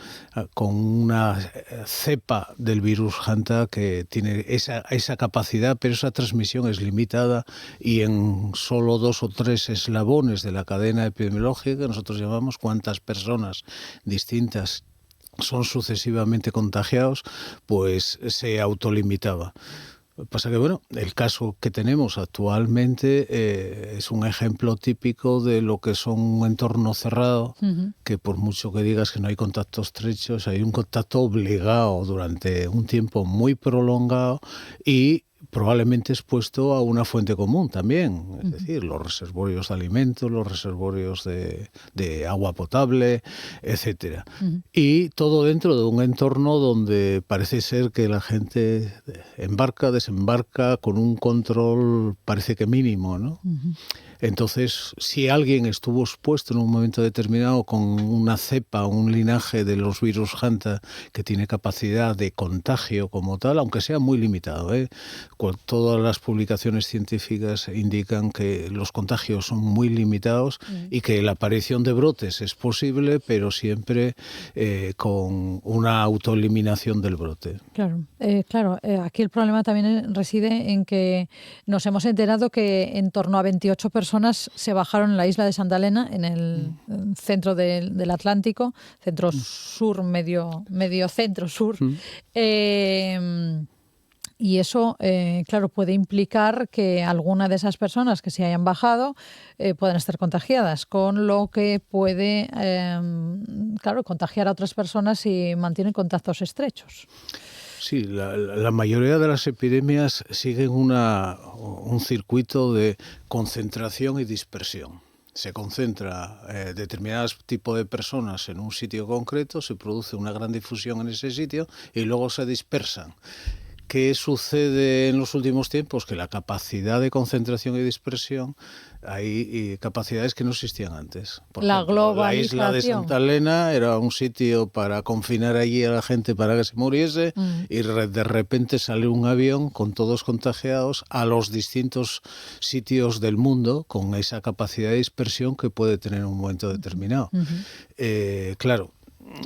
con una cepa del virus Hanta que tiene esa capacidad, pero esa transmisión es limitada y en solo 2 o 3 eslabones de la cadena epidemiológica, que nosotros llamamos cuántas personas distintas son sucesivamente contagiados, pues se autolimitaba. Pasa que, bueno, el caso que tenemos actualmente es un ejemplo típico de lo que son un entorno cerrado, que por mucho que digas que no hay contactos estrechos, hay un contacto obligado durante un tiempo muy prolongado y probablemente expuesto a una fuente común también, es decir, los reservorios de alimentos, los reservorios de agua potable, etcétera. Y todo dentro de un entorno donde parece ser que la gente embarca, desembarca con un control parece que mínimo, ¿no? Entonces, si alguien estuvo expuesto en un momento determinado con una cepa o un linaje de los virus Hanta que tiene capacidad de contagio como tal, aunque sea muy limitado, todas las publicaciones científicas indican que los contagios son muy limitados y que la aparición de brotes es posible, pero siempre con una autoeliminación del brote. Claro. Aquí el problema también reside en que nos hemos enterado que en torno a 28 personas se bajaron en la isla de Santa Elena, en el centro del Atlántico, centro sur, medio centro sur. Y eso, claro, puede implicar que alguna de esas personas que se hayan bajado puedan estar contagiadas, con lo que puede, claro, contagiar a otras personas si mantienen contactos estrechos. Sí, la mayoría de las epidemias siguen un circuito de concentración y dispersión. Se concentra determinados tipos de personas en un sitio concreto, se produce una gran difusión en ese sitio y luego se dispersan. ¿Qué sucede en los últimos tiempos? Que la capacidad de concentración y dispersión, hay capacidades que no existían antes. Por ejemplo, la isla de Santa Elena era un sitio para confinar allí a la gente para que se muriese y de repente sale un avión con todos contagiados a los distintos sitios del mundo con esa capacidad de dispersión que puede tener en un momento determinado. Claro.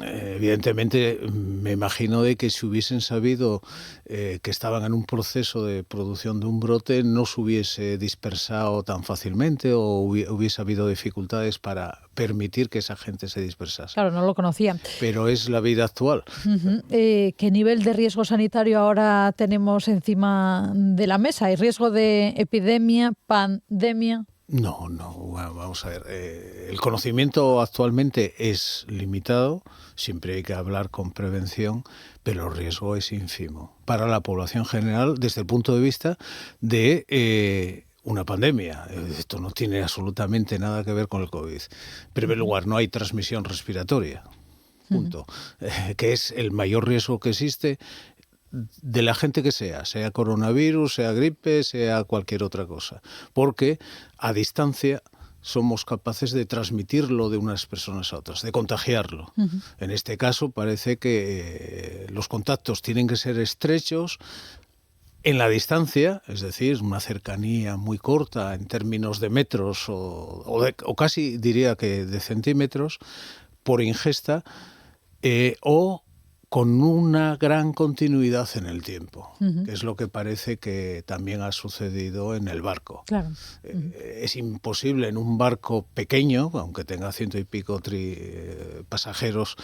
Evidentemente me imagino de que si hubiesen sabido que estaban en un proceso de producción de un brote no se hubiese dispersado tan fácilmente o hubiese habido dificultades para permitir que esa gente se dispersase. Claro, no lo conocían. Pero es la vida actual. ¿Qué nivel de riesgo sanitario ahora tenemos encima de la mesa? ¿Hay riesgo de epidemia, pandemia? No, bueno, vamos a ver. El conocimiento actualmente es limitado, siempre hay que hablar con prevención, pero el riesgo es ínfimo para la población general desde el punto de vista de una pandemia. Esto no tiene absolutamente nada que ver con el COVID. En primer lugar, no hay transmisión respiratoria, punto, que es el mayor riesgo que existe de la gente que sea coronavirus, sea gripe, sea cualquier otra cosa, porque a distancia somos capaces de transmitirlo de unas personas a otras, de contagiarlo. En este caso parece que los contactos tienen que ser estrechos en la distancia, es decir, una cercanía muy corta en términos de metros o casi diría que de centímetros por ingesta, o con una gran continuidad en el tiempo, que es lo que parece que también ha sucedido en el barco. Claro. Es imposible en un barco pequeño, aunque tenga 100 y pico pasajeros,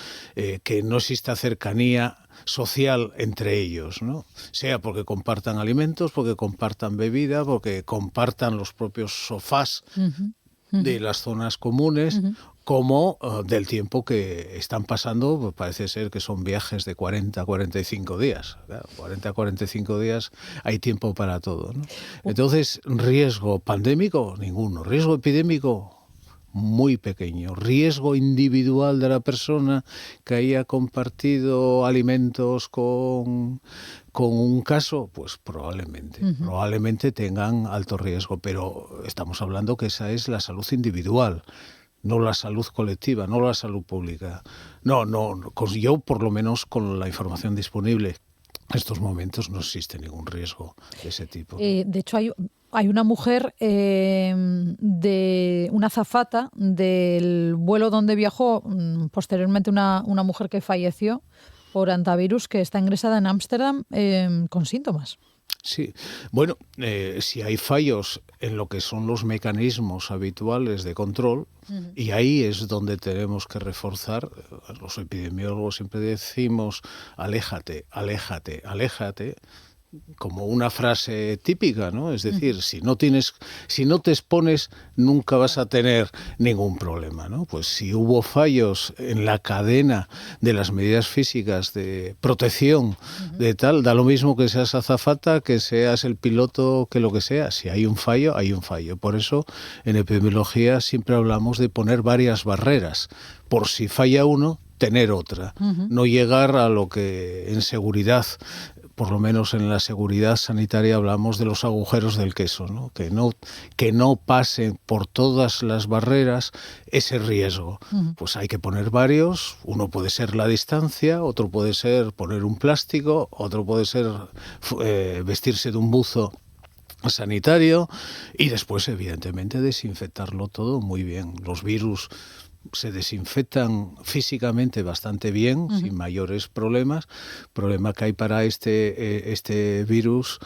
que no exista cercanía social entre ellos, ¿no? Sea porque compartan alimentos, porque compartan bebida, porque compartan los propios sofás de las zonas comunes, como del tiempo que están pasando, pues parece ser que son viajes de 40 a 45 días. Claro, 40 a 45 días hay tiempo para todo, ¿no? Entonces, riesgo pandémico, ninguno. Riesgo epidémico, muy pequeño. Riesgo individual de la persona que haya compartido alimentos con un caso, pues probablemente tengan alto riesgo, pero estamos hablando que esa es la salud individual, no la salud colectiva, no la salud pública. No, yo por lo menos con la información disponible en estos momentos no existe ningún riesgo de ese tipo. De hecho, hay una mujer, de una azafata del vuelo donde viajó posteriormente una mujer que falleció por hantavirus, que está ingresada en Ámsterdam con síntomas. Sí, bueno, si hay fallos en lo que son los mecanismos habituales de control, y ahí es donde tenemos que reforzar, los epidemiólogos siempre decimos, aléjate, aléjate, aléjate, como una frase típica, ¿no? Es decir, si no te expones, nunca vas a tener ningún problema, ¿no? Pues si hubo fallos en la cadena de las medidas físicas de protección, de tal, da lo mismo que seas azafata, que seas el piloto, que lo que sea. Si hay un fallo, hay un fallo. Por eso, en epidemiología siempre hablamos de poner varias barreras. Por si falla uno, tener otra. No llegar a lo que en seguridad, por lo menos en la seguridad sanitaria, hablamos de los agujeros del queso, ¿no? Que no pase por todas las barreras ese riesgo. Pues hay que poner varios. Uno puede ser la distancia, otro puede ser poner un plástico, otro puede ser vestirse de un buzo sanitario y después, evidentemente, desinfectarlo todo muy bien. Los virus se desinfectan físicamente bastante bien, sin mayores problemas. Problema que hay para este virus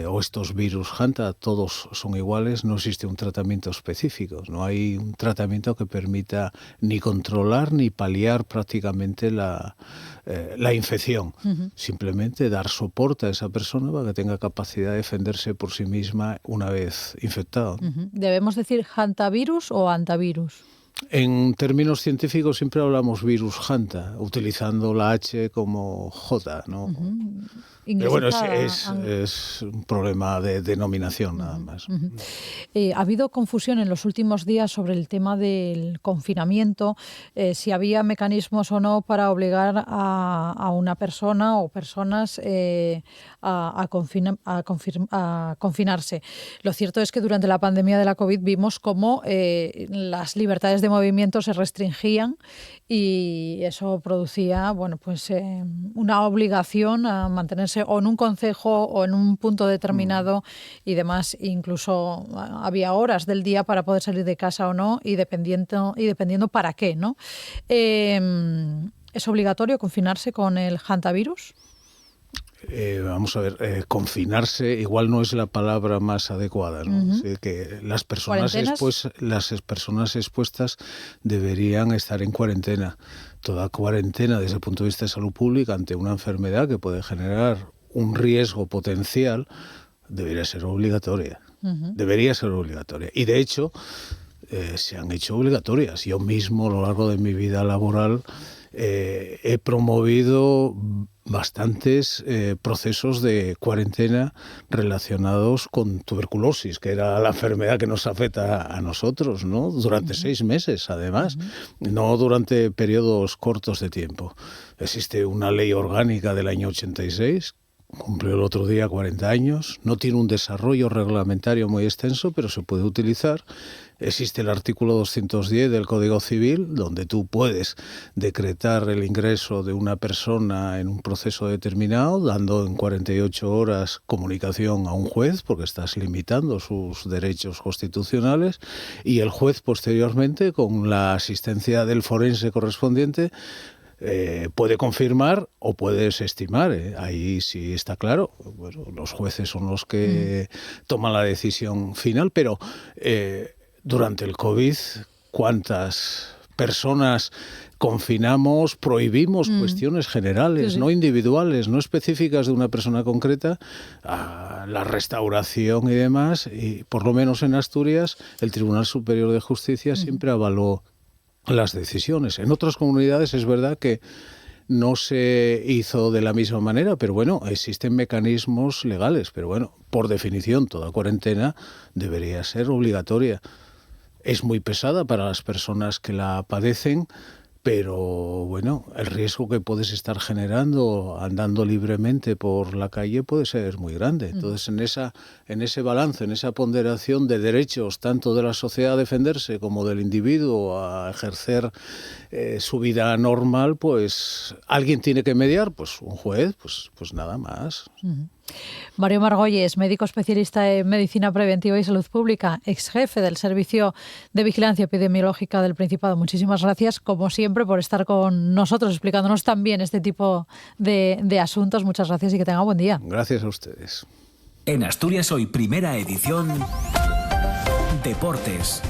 o estos virus Hanta, todos son iguales, no existe un tratamiento específico, no hay un tratamiento que permita ni controlar ni paliar prácticamente la infección. Simplemente dar soporte a esa persona para que tenga capacidad de defenderse por sí misma una vez infectado. ¿Debemos decir hantavirus o hantavirus? En términos científicos siempre hablamos virus Hanta, utilizando la H como J, ¿no? Pero bueno, es un problema de denominación nada más. Ha habido confusión en los últimos días sobre el tema del confinamiento, si había mecanismos o no para obligar a una persona o personas a confinarse. Lo cierto es que durante la pandemia de la COVID vimos cómo las libertades de movimiento se restringían y eso producía, bueno, pues una obligación a mantenerse o en un concejo o en un punto determinado y demás. Incluso había horas del día para poder salir de casa o no y dependiendo para qué, ¿no? ¿Es obligatorio confinarse con el hantavirus? Vamos a ver, confinarse igual no es la palabra más adecuada, ¿no? Es decir, que las personas expuestas deberían estar en cuarentena. Toda cuarentena desde el punto de vista de salud pública ante una enfermedad que puede generar un riesgo potencial debería ser obligatoria. Debería ser obligatoria. Y de hecho se han hecho obligatorias. Yo mismo a lo largo de mi vida laboral he promovido bastantes procesos de cuarentena relacionados con tuberculosis, que era la enfermedad que nos afecta a nosotros, ¿no? Durante 6 meses, además, no durante periodos cortos de tiempo. Existe una ley orgánica del año 86, cumplió el otro día 40 años, no tiene un desarrollo reglamentario muy extenso, pero se puede utilizar. Existe el artículo 210 del Código Civil, donde tú puedes decretar el ingreso de una persona en un proceso determinado, dando en 48 horas comunicación a un juez, porque estás limitando sus derechos constitucionales, y el juez posteriormente, con la asistencia del forense correspondiente, puede confirmar o puede desestimar. Ahí sí está claro. Bueno, los jueces son los que toman la decisión final, pero durante el COVID, ¿cuántas personas confinamos, prohibimos cuestiones generales, no individuales, no específicas de una persona concreta, a la restauración y demás? Y por lo menos en Asturias, el Tribunal Superior de Justicia siempre avaló las decisiones. En otras comunidades es verdad que no se hizo de la misma manera, pero bueno, existen mecanismos legales, pero bueno, por definición toda cuarentena debería ser obligatoria. Es muy pesada para las personas que la padecen, pero bueno, el riesgo que puedes estar generando andando libremente por la calle puede ser muy grande. Entonces, en ese balance, en esa ponderación de derechos, tanto de la sociedad a defenderse como del individuo a ejercer su vida normal, pues alguien tiene que mediar, pues un juez, pues nada más. Mario Margolles, médico especialista en medicina preventiva y salud pública, ex jefe del Servicio de Vigilancia Epidemiológica del Principado. Muchísimas gracias, como siempre, por estar con nosotros explicándonos también este tipo de asuntos. Muchas gracias y que tenga buen día. Gracias a ustedes. En Asturias Hoy, primera edición, Deportes.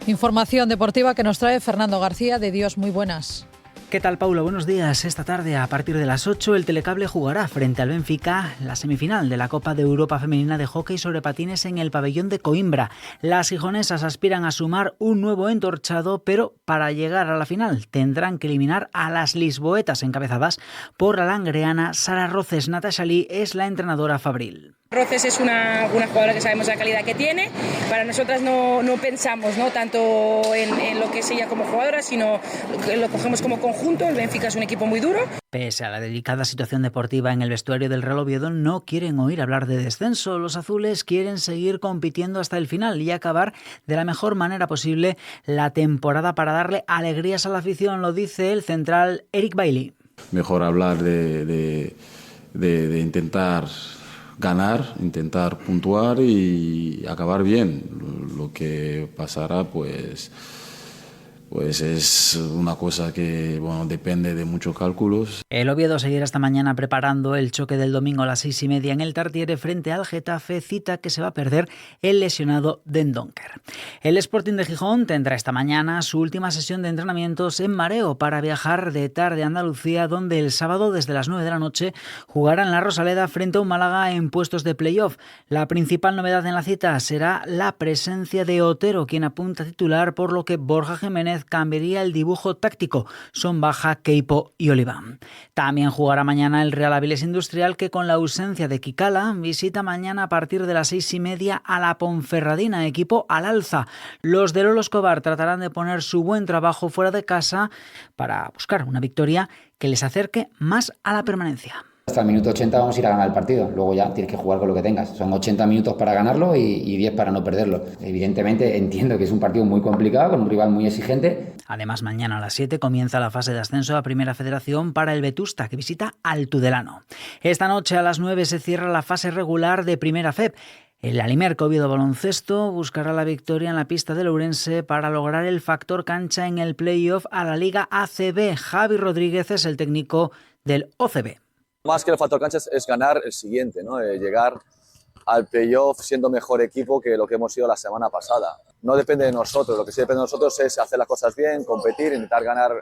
Información deportiva que nos trae Fernando García de Dios. Muy buenas. ¿Qué tal, Paula? Buenos días. Esta tarde, a partir de las 8, el Telecable jugará frente al Benfica la semifinal de la Copa de Europa Femenina de Hockey sobre patines en el pabellón de Coimbra. Las gijonesas aspiran a sumar un nuevo entorchado, pero para llegar a la final tendrán que eliminar a las lisboetas encabezadas por la langreana Sara Roces. Natasha Lee es la entrenadora fabril. Roces es una jugadora que sabemos la calidad que tiene. Para nosotras no pensamos tanto en lo que es ella como jugadora, sino que lo cogemos como conjunto. El Benfica es un equipo muy duro. Pese a la delicada situación deportiva en el vestuario del Real Oviedo, no quieren oír hablar de descenso. Los azules quieren seguir compitiendo hasta el final y acabar de la mejor manera posible la temporada para darle alegrías a la afición, lo dice el central Eric Bailey. Mejor hablar de intentar ganar, intentar puntuar y acabar bien. Lo que pasará, pues es una cosa que depende de muchos cálculos. El Oviedo seguirá esta mañana preparando el choque del domingo a las 6:30 en el Tartiere frente al Getafe, cita que se va a perder el lesionado Dendoncker. El Sporting de Gijón tendrá esta mañana su última sesión de entrenamientos en Mareo para viajar de tarde a Andalucía, donde el sábado desde las 9 de la noche jugará en la Rosaleda frente a un Málaga en puestos de playoff. La principal novedad en la cita será la presencia de Otero, quien apunta a titular, por lo que Borja Jiménez cambiaría el dibujo táctico. Son baja Queipo y Oliván. También jugará mañana el Real Avilés Industrial, que con la ausencia de Kikala visita mañana a partir de las 6:30 a la Ponferradina, equipo al alza. Los de Lolo Escobar tratarán de poner su buen trabajo fuera de casa para buscar una victoria que les acerque más a la permanencia. Hasta el minuto 80 vamos a ir a ganar el partido, luego ya tienes que jugar con lo que tengas. Son 80 minutos para ganarlo y 10 para no perderlo. Evidentemente entiendo que es un partido muy complicado, con un rival muy exigente. Además, mañana a las 7 comienza la fase de ascenso a Primera Federación para el Vetusta, que visita al Tudelano. Esta noche a las 9 se cierra la fase regular de Primera FEB. El Alimerca Oviedo Baloncesto buscará la victoria en la pista del Ourense para lograr el factor cancha en el playoff a la Liga ACB. Javi Rodríguez es el técnico del OCB. Más que el factor cancha es ganar el siguiente, ¿no? Llegar al playoff siendo mejor equipo que lo que hemos sido la semana pasada. No depende de nosotros, lo que sí depende de nosotros es hacer las cosas bien, competir, intentar ganar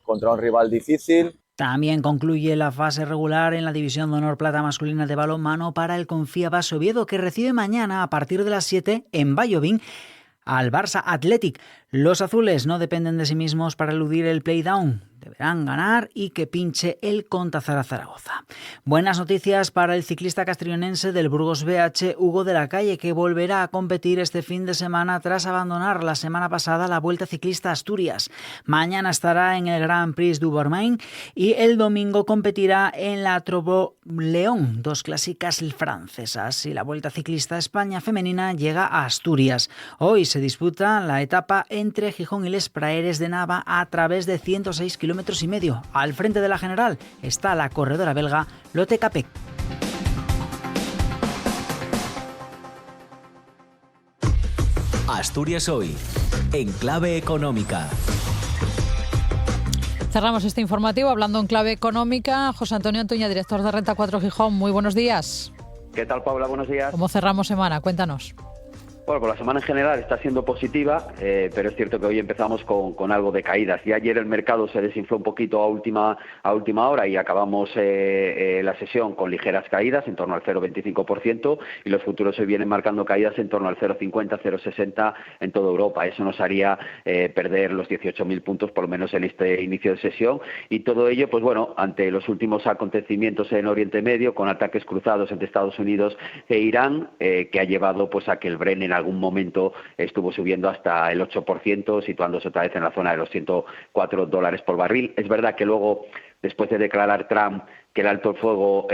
contra un rival difícil. También concluye la fase regular en la División de Honor Plata masculina de balonmano para el Confíabas Oviedo, que recibe mañana a partir de las 7 en Vallovín al Barça Athletic. Los azules no dependen de sí mismos para eludir el playdown. Deberán ganar y que pinche el Contazara Zaragoza. Buenas noticias para el ciclista castellonense del Burgos BH, Hugo de la Calle, que volverá a competir este fin de semana tras abandonar la semana pasada la Vuelta Ciclista Asturias. Mañana estará en el Grand Prix du Bormain y el domingo competirá en la Trobo León, dos clásicas francesas. Y la Vuelta Ciclista España femenina llega a Asturias. Hoy se disputa la etapa entre Gijón y Les Praeres de Nava a través de 106 kilómetros y medio. Al frente de la general está la corredora belga Lotte Kopeck. Asturias Hoy, en clave económica. Cerramos este informativo hablando en clave económica. José Antonio Antuña, director de Renta 4 Gijón. Muy buenos días. ¿Qué tal, Paula? Buenos días. ¿Cómo cerramos semana? Cuéntanos. Bueno, pues la semana en general está siendo positiva, pero es cierto que hoy empezamos con algo de caídas. Y ayer el mercado se desinfló un poquito a última hora y acabamos la sesión con ligeras caídas, en torno al 0,25%, y los futuros hoy vienen marcando caídas en torno al 0,50, 0,60 en toda Europa. Eso nos haría perder los 18.000 puntos, por lo menos en este inicio de sesión. Y todo ello, pues bueno, ante los últimos acontecimientos en Oriente Medio, con ataques cruzados entre Estados Unidos e Irán, que ha llevado pues a que el Bren en algún momento estuvo subiendo hasta el 8%, situándose otra vez en la zona de los $104 por barril. Es verdad que luego, después de declarar Trump que el alto el fuego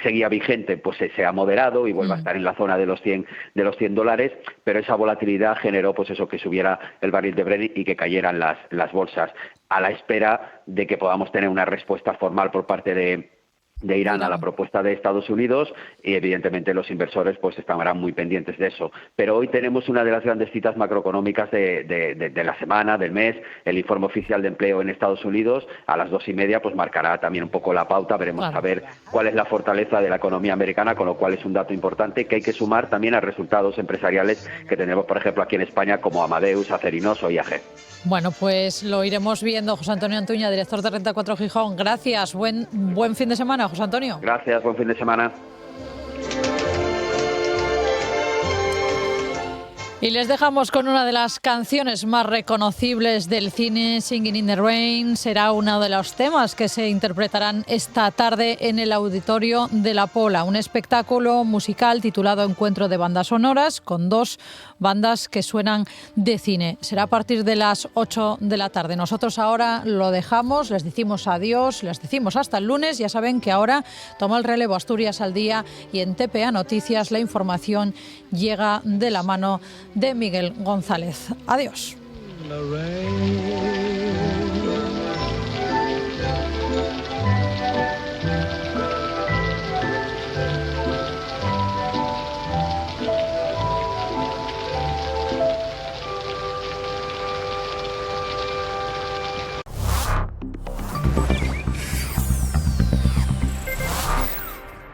seguía vigente, pues se ha moderado y vuelve a estar en la zona de los $100, pero esa volatilidad generó pues eso, que subiera el barril de Brent y que cayeran las bolsas, a la espera de que podamos tener una respuesta formal por parte de Irán a la propuesta de Estados Unidos, y evidentemente los inversores pues estarán muy pendientes de eso. Pero hoy tenemos una de las grandes citas macroeconómicas de la semana, del mes. El informe oficial de empleo en Estados Unidos a las 2:30 pues marcará también un poco la pauta. Veremos a ver cuál es la fortaleza de la economía americana, con lo cual es un dato importante que hay que sumar también a resultados empresariales que tenemos, por ejemplo, aquí en España, como Amadeus, Acerinox o IAG. Bueno, pues lo iremos viendo. José Antonio Antuña, director de Renta 4 Gijón. Gracias. Buen fin de semana, José Antonio. Gracias, buen fin de semana. Y les dejamos con una de las canciones más reconocibles del cine, Singing in the Rain. Será uno de los temas que se interpretarán esta tarde en el Auditorio de la Pola, un espectáculo musical titulado Encuentro de Bandas Sonoras, con 2 bandas que suenan de cine. Será a partir de las 8 de la tarde. Nosotros ahora lo dejamos, les decimos adiós, les decimos hasta el lunes. Ya saben que ahora toma el relevo Asturias al Día, y en TPA Noticias la información llega de la mano de Miguel González. Adiós.